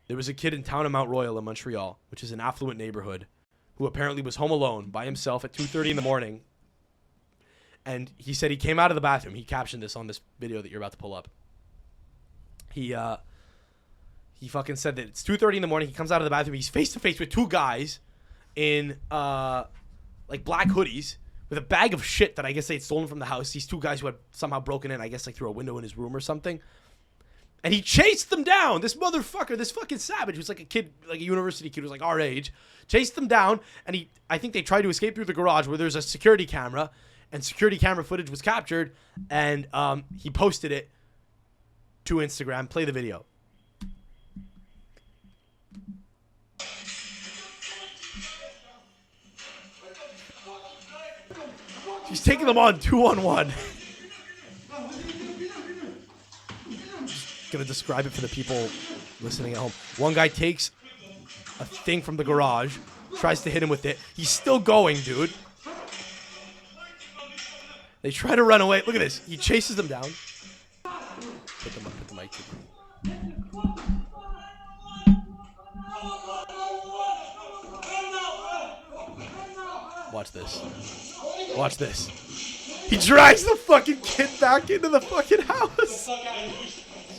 There was a kid in town of Mount Royal in Montreal, which is an affluent neighborhood, who apparently was home alone by himself at 2:30 in the morning. And he said he came out of the bathroom. He captioned this on this video that you're about to pull up. He fucking said that it's 2:30 in the morning. He comes out of the bathroom. He's face to face with two guys in like black hoodies with a bag of shit that I guess they had stolen from the house. These two guys who had somehow broken in, I guess like through a window in his room or something. And he chased them down. This motherfucker, this fucking savage, who's like a kid, like a university kid who's like our age, chased them down. And I think they tried to escape through the garage where there's a security camera, and security camera footage was captured. And he posted it to Instagram. Play the video. He's taking them on 2-on-1. Gonna describe it for the people listening at home. One guy takes a thing from the garage, tries to hit him with it. He's still going, dude. They try to run away. Look at this. He chases them down. Put the mic to them. Watch this. Watch this. He drags the fucking kid back into the fucking house.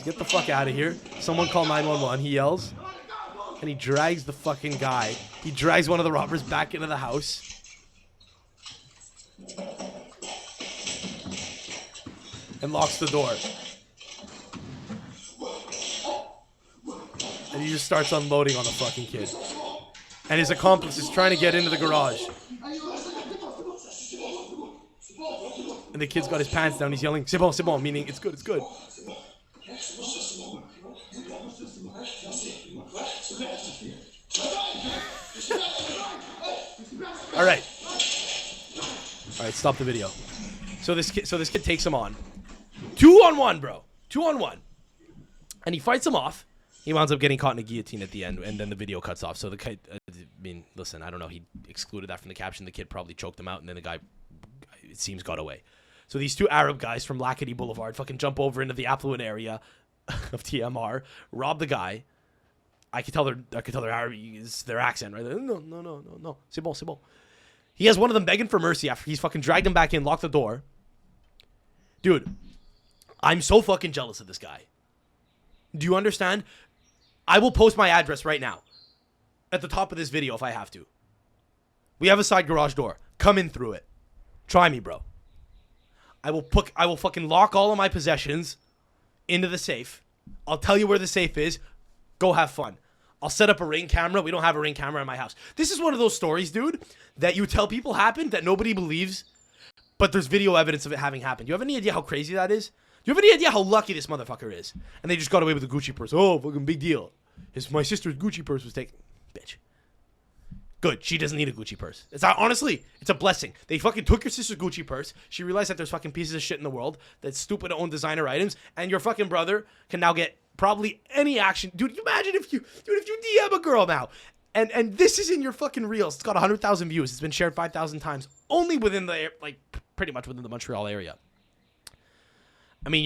Get the fuck out of here. Someone call 911. He yells. And he drags the fucking guy. He drags one of the robbers back into the house. And locks the door. And he just starts unloading on the fucking kid. And his accomplice is trying to get into the garage. And the kid's got his pants down. He's yelling, c'est bon, meaning it's good, it's good. All right, stop the video. So this kid takes him on. 2-on-1, bro. 2-on-1. And he fights him off. He winds up getting caught in a guillotine at the end, and then the video cuts off. So the kid, I mean, listen, I don't know. He excluded that from the caption. The kid probably choked him out, and then the guy, it seems, got away. So these two Arab guys from Lackady Boulevard fucking jump over into the affluent area of TMR, rob the guy. I could tell their Arab is their accent, right? No. C'est bon. He has one of them begging for mercy after he's fucking dragged him back in, locked the door. Dude, I'm so fucking jealous of this guy. Do you understand? I will post my address right now at the top of this video if I have to. We have a side garage door. Come in through it. Try me, bro. I will fucking lock all of my possessions into the safe. I'll tell you where the safe is. Go have fun. I'll set up a Ring camera. We don't have a Ring camera in my house. This is one of those stories, dude, that you tell people happened that nobody believes, but there's video evidence of it having happened. Do you have any idea how crazy that is? Do you have any idea how lucky this motherfucker is? And they just got away with a Gucci purse. Oh, fucking big deal. My sister's Gucci purse was taken. Bitch. Good. She doesn't need a Gucci purse. Honestly, it's a blessing. They fucking took your sister's Gucci purse. She realized that there's fucking pieces of shit in the world that's stupid to own designer items, and your fucking brother can now get probably any action. Dude, imagine if you DM a girl now, and this is in your fucking reels. It's got 100,000 views. It's been shared 5,000 times, only within the pretty much within the Montreal area. I mean,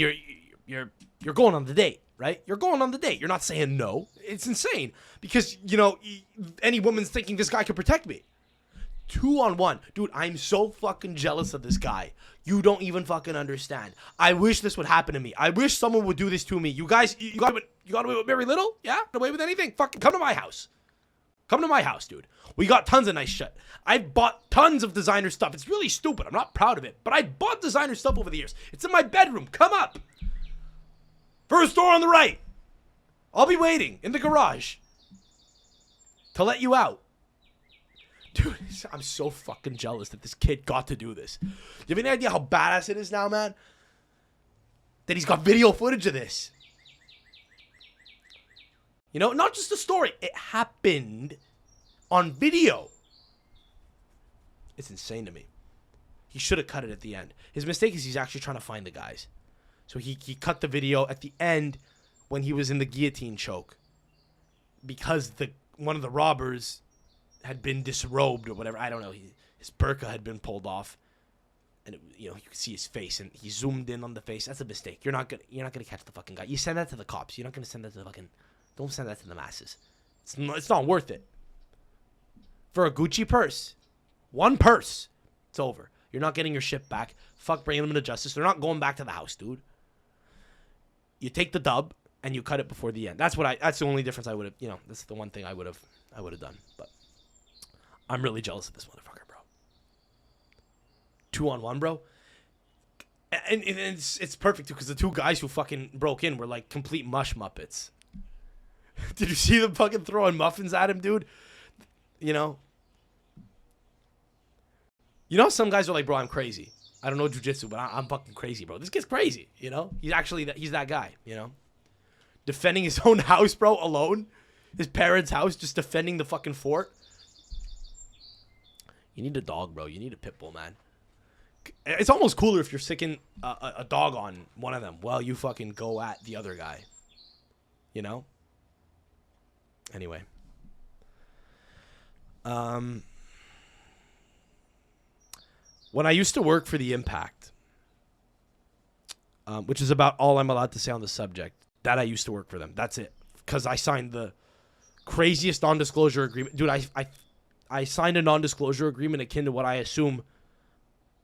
you're going on the date, right? You're going on the date. You're not saying no. It's insane because, any woman's thinking this guy could protect me. 2-on-1. Dude, I'm so fucking jealous of this guy. You don't even fucking understand. I wish this would happen to me. I wish someone would do this to me. You guys, you got away with very little? Yeah? Got away with anything? Fucking come to my house. Come to my house, dude. We got tons of nice shit. I've bought tons of designer stuff. It's really stupid. I'm not proud of it. But I bought designer stuff over the years. It's in my bedroom. Come up. First door on the right. I'll be waiting in the garage to let you out. Dude, I'm so fucking jealous that this kid got to do this. Do you have any idea how badass it is now, man? That he's got video footage of this. Not just a story. It happened on video. It's insane to me. He should have cut it at the end. His mistake is he's actually trying to find the guys. So he cut the video at the end when he was in the guillotine choke. Because one of the robbers had been disrobed or whatever. I don't know. His burqa had been pulled off. And you could see his face, and he zoomed in on the face. That's a mistake. You're not gonna catch the fucking guy. You send that to the cops. You're not gonna send that to the fucking. Don't send that to the masses. It's not worth it. For a Gucci purse, one purse, it's over. You're not getting your shit back. Fuck bringing them into justice. They're not going back to the house, dude. You take the dub and you cut it before the end. That's the only difference I would have. That's the one thing I would have done. But I'm really jealous of this motherfucker, bro. 2-on-1, bro. And it's perfect too, because the two guys who fucking broke in were like complete mush muppets. Did you see them fucking throwing muffins at him, dude? Some guys are like, bro, I'm crazy. I don't know jujitsu, but I'm fucking crazy, bro. This kid's crazy, He's that guy, Defending his own house, bro, alone. His parents' house, just defending the fucking fort. You need a dog, bro. You need a pit bull, man. It's almost cooler if you're sicking a dog on one of them while you fucking go at the other guy. Anyway. When I used to work for the Impact, which is about all I'm allowed to say on the subject, that I used to work for them. That's it. Because I signed the craziest non-disclosure agreement. Dude, I signed a non-disclosure agreement akin to what I assume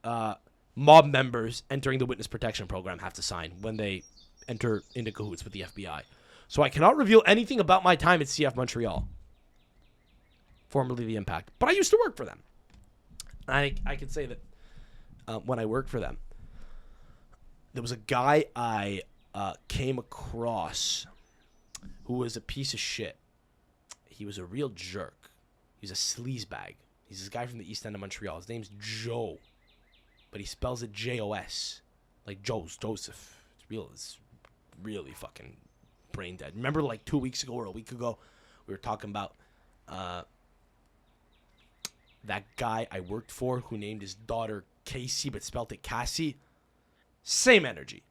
mob members entering the witness protection program have to sign when they enter into cahoots with the FBI. So I cannot reveal anything about my time at CF Montreal, formerly the Impact. But I used to work for them. I could say that when I worked for them, there was a guy I came across who was a piece of shit. He was a real jerk. He's a sleazebag. He's this guy from the East End of Montreal. His name's Joe, but he spells it J-O-S, like Joseph. It's really fucking brain dead. Remember, like 2 weeks ago or a week ago, we were talking about that guy I worked for who named his daughter Casey but spelled it Cassie. Same energy.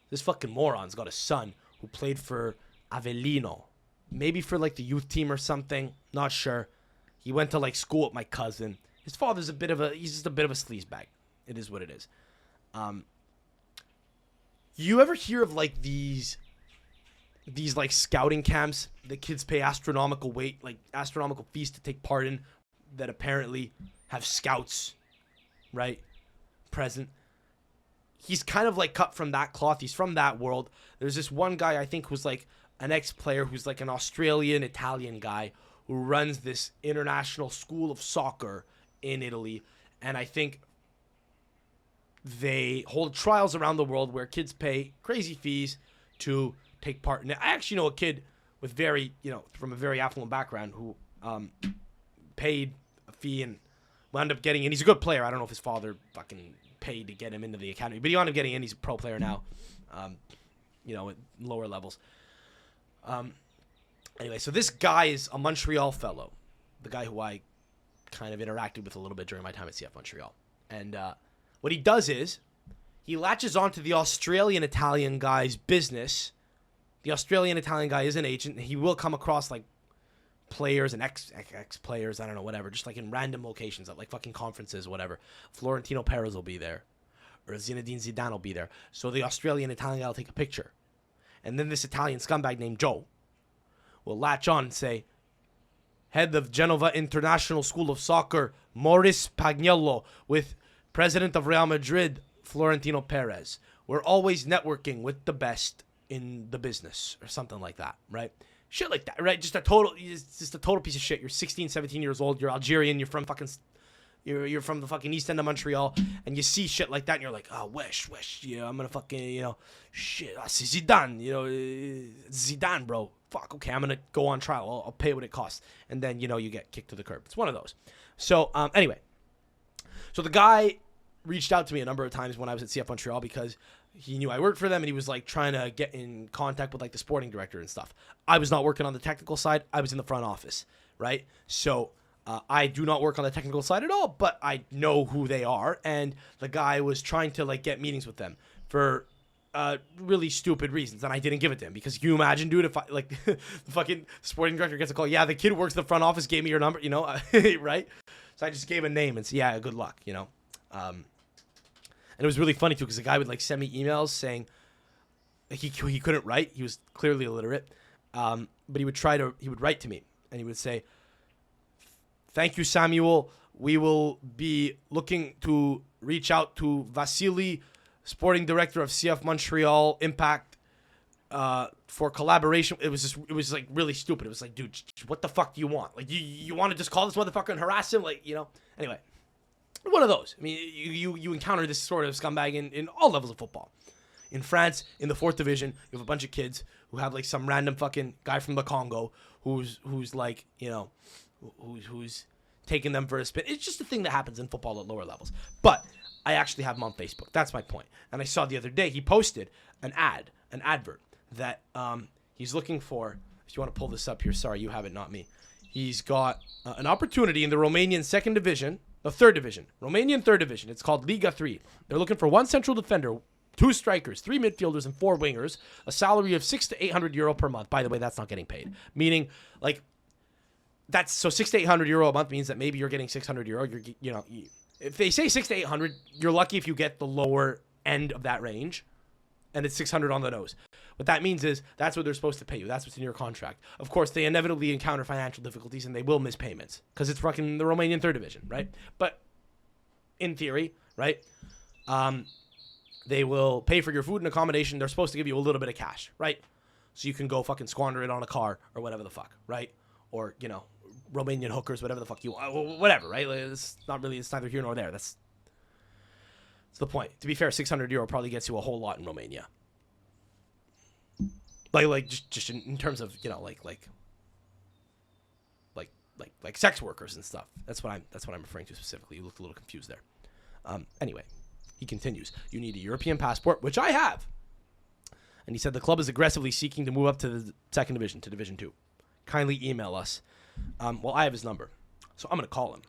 This fucking moron's got a son who played for Avellino. Maybe for like the youth team or something. Not sure. He went to like school with my cousin. His father's he's just a bit of a sleazebag. It is what it is. You ever hear of like these like scouting camps that kids pay astronomical fees to take part in, that apparently have scouts, right, present? He's kind of like cut from that cloth. He's from that world. There's this one guy I think who's like an ex-player who's like an Australian Italian guy who runs this international school of soccer in Italy, and I think they hold trials around the world where kids pay crazy fees to take part in it. I actually know a kid with very, from a very affluent background who paid a fee and wound up getting in. He's a good player. I don't know if his father fucking paid to get him into the academy, but he wound up getting in. He's a pro player now, at lower levels. Anyway, so this guy is a Montreal fellow, the guy who I kind of interacted with a little bit during my time at CF Montreal. And what he does is he latches onto the Australian-Italian guy's business. The Australian-Italian guy is an agent. And he will come across, like, players and ex-players, I don't know, whatever, just, like, in random locations at, like, fucking conferences, whatever. Florentino Perez will be there. Or Zinedine Zidane will be there. So the Australian-Italian guy will take a picture. And then this Italian scumbag named Joe will latch on and say, head of Genova International School of Soccer, Maurice Pagnello, with president of Real Madrid, Florentino Perez. We're always networking with the best in the business, or something like that, right? Shit like that, right? Just a total piece of shit. You're 16, 17 years old. You're Algerian. You're from fucking... You're from the fucking east end of Montreal, and you see shit like that, and you're like, oh, wesh, I'm gonna fucking, shit, c'est Zidane, Zidane, bro. Fuck, okay, I'm gonna go on trial. I'll pay what it costs. And then, you get kicked to the curb. It's one of those. So, anyway. So the guy reached out to me a number of times when I was at CF Montreal because he knew I worked for them, and he was, like, trying to get in contact with, like, the sporting director and stuff. I was not working on the technical side. I was in the front office, right? So... I do not work on the technical side at all, but I know who they are, and the guy was trying to, like, get meetings with them for really stupid reasons, and I didn't give it to him, because can you imagine, dude, if the fucking sporting director gets a call, yeah, the kid who works in the front office gave me your number, right? So I just gave a name and said, yeah, good luck, and it was really funny, too, because the guy would, like, send me emails saying he couldn't write, he was clearly illiterate, but he would write to me, and he would say, thank you, Samuel. We will be looking to reach out to Vasily, sporting director of CF Montreal Impact, for collaboration. It was like really stupid. It was like, dude, what the fuck do you want? Like, you want to just call this motherfucker and harass him? Like, Anyway, one of those. I mean, you encounter this sort of scumbag in all levels of football. In France, in the 4th division, you have a bunch of kids who have like some random fucking guy from the Congo who's like, who's taking them for a spin. It's just a thing that happens in football at lower levels. But I actually have him on Facebook. That's my point. And I saw the other day he posted an advert that he's looking for. If you want to pull this up here, sorry, you have it, not me. He's got an opportunity in the Romanian 2nd division, the 3rd division, Romanian 3rd division. It's called Liga 3. They're looking for 1 central defender, 2 strikers, 3 midfielders, and 4 wingers. A salary of 600 to 800 euro per month. By the way, that's not getting paid. Meaning, like, that's so 600 to 800 euro a month means that maybe you're getting 600 euro. If they say 600 to 800, you're lucky if you get the lower end of that range, and it's 600 on the nose. What that means is that's what they're supposed to pay you. That's what's in your contract. Of course, they inevitably encounter financial difficulties, and they will miss payments because it's fucking the Romanian 3rd division, right? But in theory, right, they will pay for your food and accommodation. They're supposed to give you a little bit of cash, right? So you can go fucking squander it on a car or whatever the fuck, right? Or, Romanian hookers, whatever the fuck you want, whatever, right? Like, it's neither here nor there. That's the point. To be fair, 600 euro probably gets you a whole lot in Romania. Like just in terms of, like sex workers and stuff. That's what I'm referring to specifically. You looked a little confused there. Anyway, he continues. You need a European passport, which I have. And he said the club is aggressively seeking to move up to the 2nd division, to Division 2. Kindly email us. Well, I have his number, so I'm going to call him.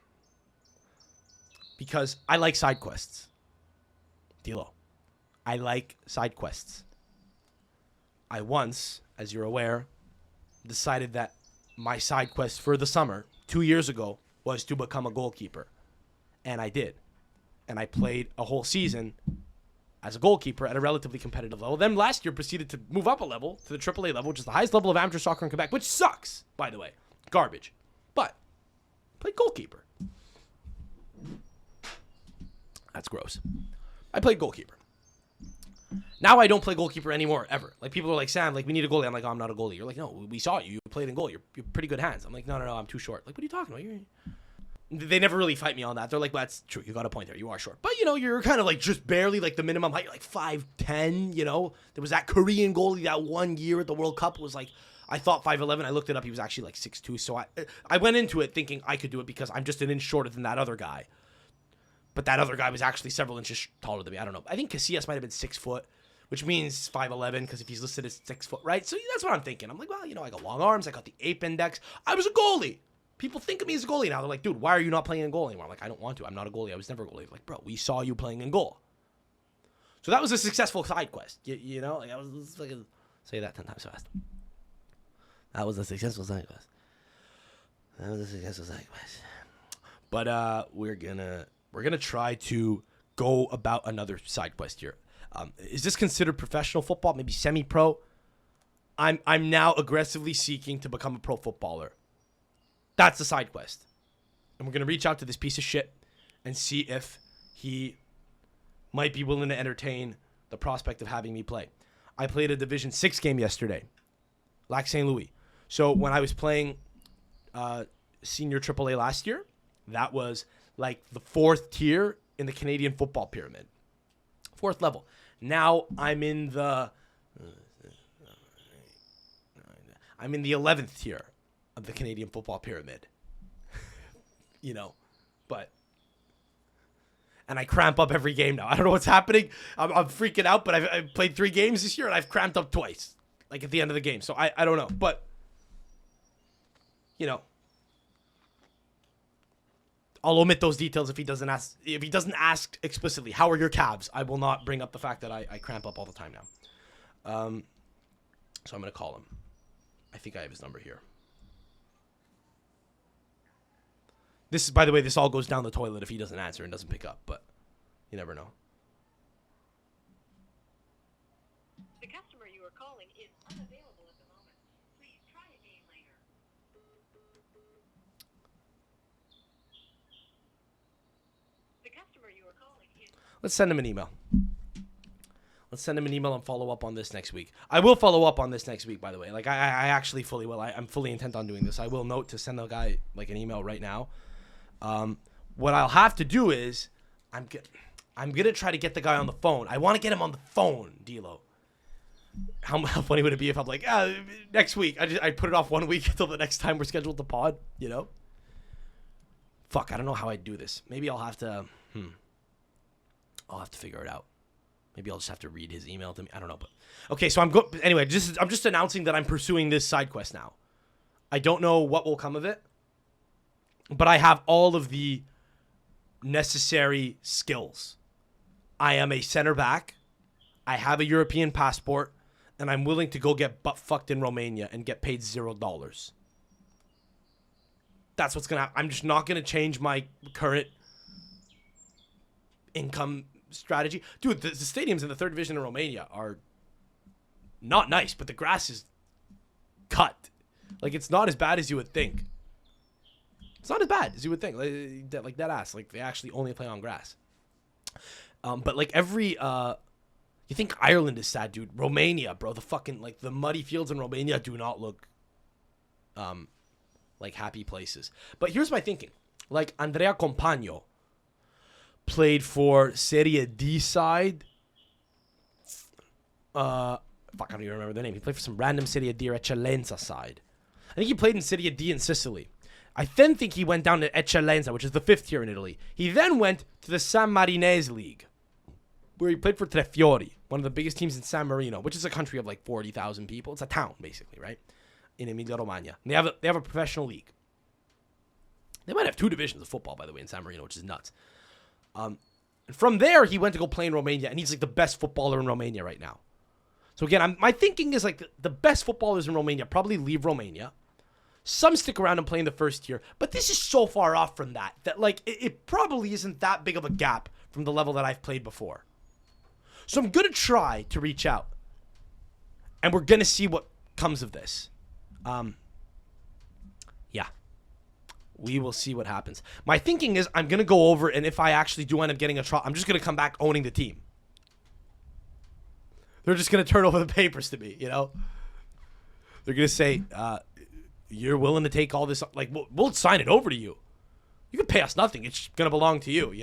Because I like side quests. Dilo. I like side quests. I once, as you're aware, decided that my side quest for the summer, 2 years ago, was to become a goalkeeper. And I did. And I played a whole season as a goalkeeper at a relatively competitive level. Then last year proceeded to move up a level to the AAA level, which is the highest level of amateur soccer in Quebec, which sucks, by the way. Garbage. But I played goalkeeper. That's gross. I played goalkeeper. Now I don't play goalkeeper anymore, ever. Like, people are like, Sam, like, we need a goalie. I'm like, oh, I'm not a goalie. You're like, no, we saw you. You played in goal. You're pretty good hands. I'm like, no, I'm too short. Like, what are you talking about? They never really fight me on that. They're like, well, that's true. You got a point there. You are short. But, you're kind of like just barely like the minimum height. You're like 5'10", There was that Korean goalie that one year at the World Cup was like, I thought 5'11". I looked it up. He was actually like 6'2". So I went into it thinking I could do it because I'm just an inch shorter than that other guy. But that other guy was actually several inches taller than me. I don't know. I think Casillas might have been 6 foot, which means 5'11", because if he's listed as 6 foot, right? So that's what I'm thinking. I'm like, well, I got long arms. I got the ape index. I was a goalie. People think of me as a goalie now. They're like, dude, why are you not playing in goal anymore? I'm like, I don't want to. I'm not a goalie. I was never a goalie. Like, bro, we saw you playing in goal. So that was a successful side quest. Like I was fucking say that 10 times fast. That was a successful side quest. But we're gonna try to go about another side quest here. Is this considered professional football? Maybe semi-pro? I'm now aggressively seeking to become a pro footballer. That's the side quest. And we're gonna reach out to this piece of shit and see if he might be willing to entertain the prospect of having me play. I played a Division 6 game yesterday. Lac St. Louis. So when I was playing senior AAA last year, that was like the 4th tier in the Canadian football pyramid. 4th level. Now I'm in the 11th tier of the Canadian football pyramid. But and I cramp up every game now. I don't know what's happening. I'm freaking out, but I've played 3 games this year and I've cramped up twice, like at the end of the game. So I don't know, but I'll omit those details if he doesn't ask. If he doesn't ask explicitly, how are your calves? I will not bring up the fact that I cramp up all the time now. So I'm gonna call him. I think I have his number here. This is, by the way, this all goes down the toilet if he doesn't answer and doesn't pick up, but you never know. The customer you are calling is unavailable at the moment. Please try again later. The customer you are calling is... Let's send him an email. Let's send him an email and follow up on this next week. I will follow up on this next week, by the way. Like, I actually fully will. I'm fully intent on doing this. I will note to send the guy, like, an email right now. What I'll have to do is I'm going to try to get the guy on the phone. I want to get him on the phone, D'Lo. How funny would it be if I'm like, next week. I put it off 1 week until the next time we're scheduled to pod, Fuck, I don't know how I'd do this. Maybe I'll have to, I'll have to figure it out. Maybe I'll just have to read his email to me. I don't know, but okay. So anyway, I'm just announcing that I'm pursuing this side quest now. I don't know what will come of it, but I have all of the necessary skills. I am a center back. I have a European passport, and I'm willing to go get butt fucked in Romania and get paid $0. That's what's gonna happen. I'm just not gonna change my current income strategy. Dude, the stadiums in the 3rd division in Romania are not nice, but the grass is cut. Like, it's not as bad as you would think. It's not as bad as you would think. Like that ass. Like, they actually only play on grass. But like every you think Ireland is sad, dude. Romania, bro, the fucking, like, the muddy fields in Romania do not look like happy places. But here's my thinking. Like, Andrea Compagno played for Serie D side. Fuck, I don't even remember the name. He played for some random Serie D or Eccellenza side. I think he played in Serie D in Sicily. I then think he went down to Eccellenza, which is the 5th tier in Italy. He then went to the San Marinese League, where he played for Trefiori, one of the biggest teams in San Marino, which is a country of like 40,000 people. It's a town, basically, right? In Emilia-Romagna. And they have a professional league. They might have 2 divisions of football, by the way, in San Marino, which is nuts. And from there, he went to go play in Romania, and he's like the best footballer in Romania right now. So again, my thinking is like the best footballers in Romania probably leave Romania. Some stick around and play in the 1st tier, but this is so far off from that like it probably isn't that big of a gap from the level that I've played before. So I'm gonna try to reach out, and we're gonna see what comes of this. Yeah. We will see what happens. My thinking is I'm going to go over, and if I actually do end up getting a trial, I'm just going to come back owning the team. They're just going to turn over the papers to me, They're going to say, you're willing to take all this, like, we'll sign it over to you. You can pay us nothing. It's going to belong to you,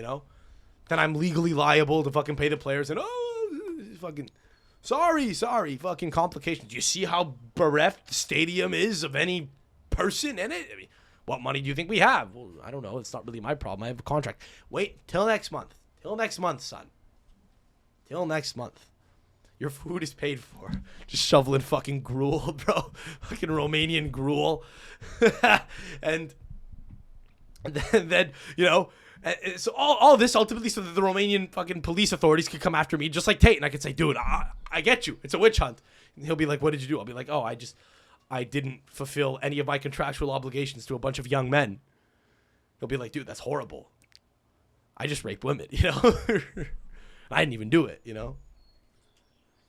Then I'm legally liable to fucking pay the players, and fucking Sorry, fucking complications. Do you see how bereft the stadium is of any person in it? I mean, what money do you think we have? Well, I don't know. It's not really my problem. I have a contract. Wait till next month. Till next month, son. Till next month. Your food is paid for. Just shoveling fucking gruel, bro. Fucking Romanian gruel. and then, you know, so all this ultimately so that the Romanian fucking police authorities could come after me just like Tate. And I could say, dude, I get you. It's a witch hunt. And he'll be like, what did you do? I'll be like, oh, I didn't fulfill any of my contractual obligations to a bunch of young men. He'll be like, dude, that's horrible. I just raped women, you know? I didn't even do it, you know?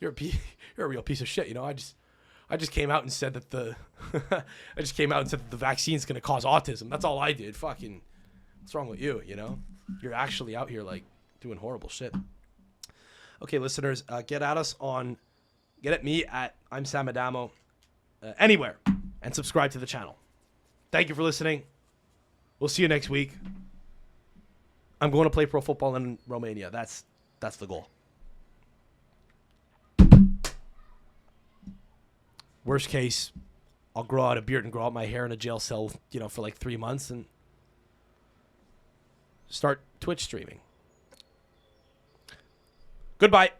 You're a real piece of shit, you know? I just came out and said that the vaccine's gonna cause autism. That's all I did. Fucking, what's wrong with you, you know? You're actually out here, like, doing horrible shit. Okay, listeners, get at me at I'm Sam Adamo, anywhere, and subscribe to the channel. Thank you for listening. We'll see you next week. I'm going to play pro football in Romania. That's the goal. Worst case, I'll grow out a beard and grow out my hair in a jail cell, you know, for like 3 months and start Twitch streaming. Goodbye.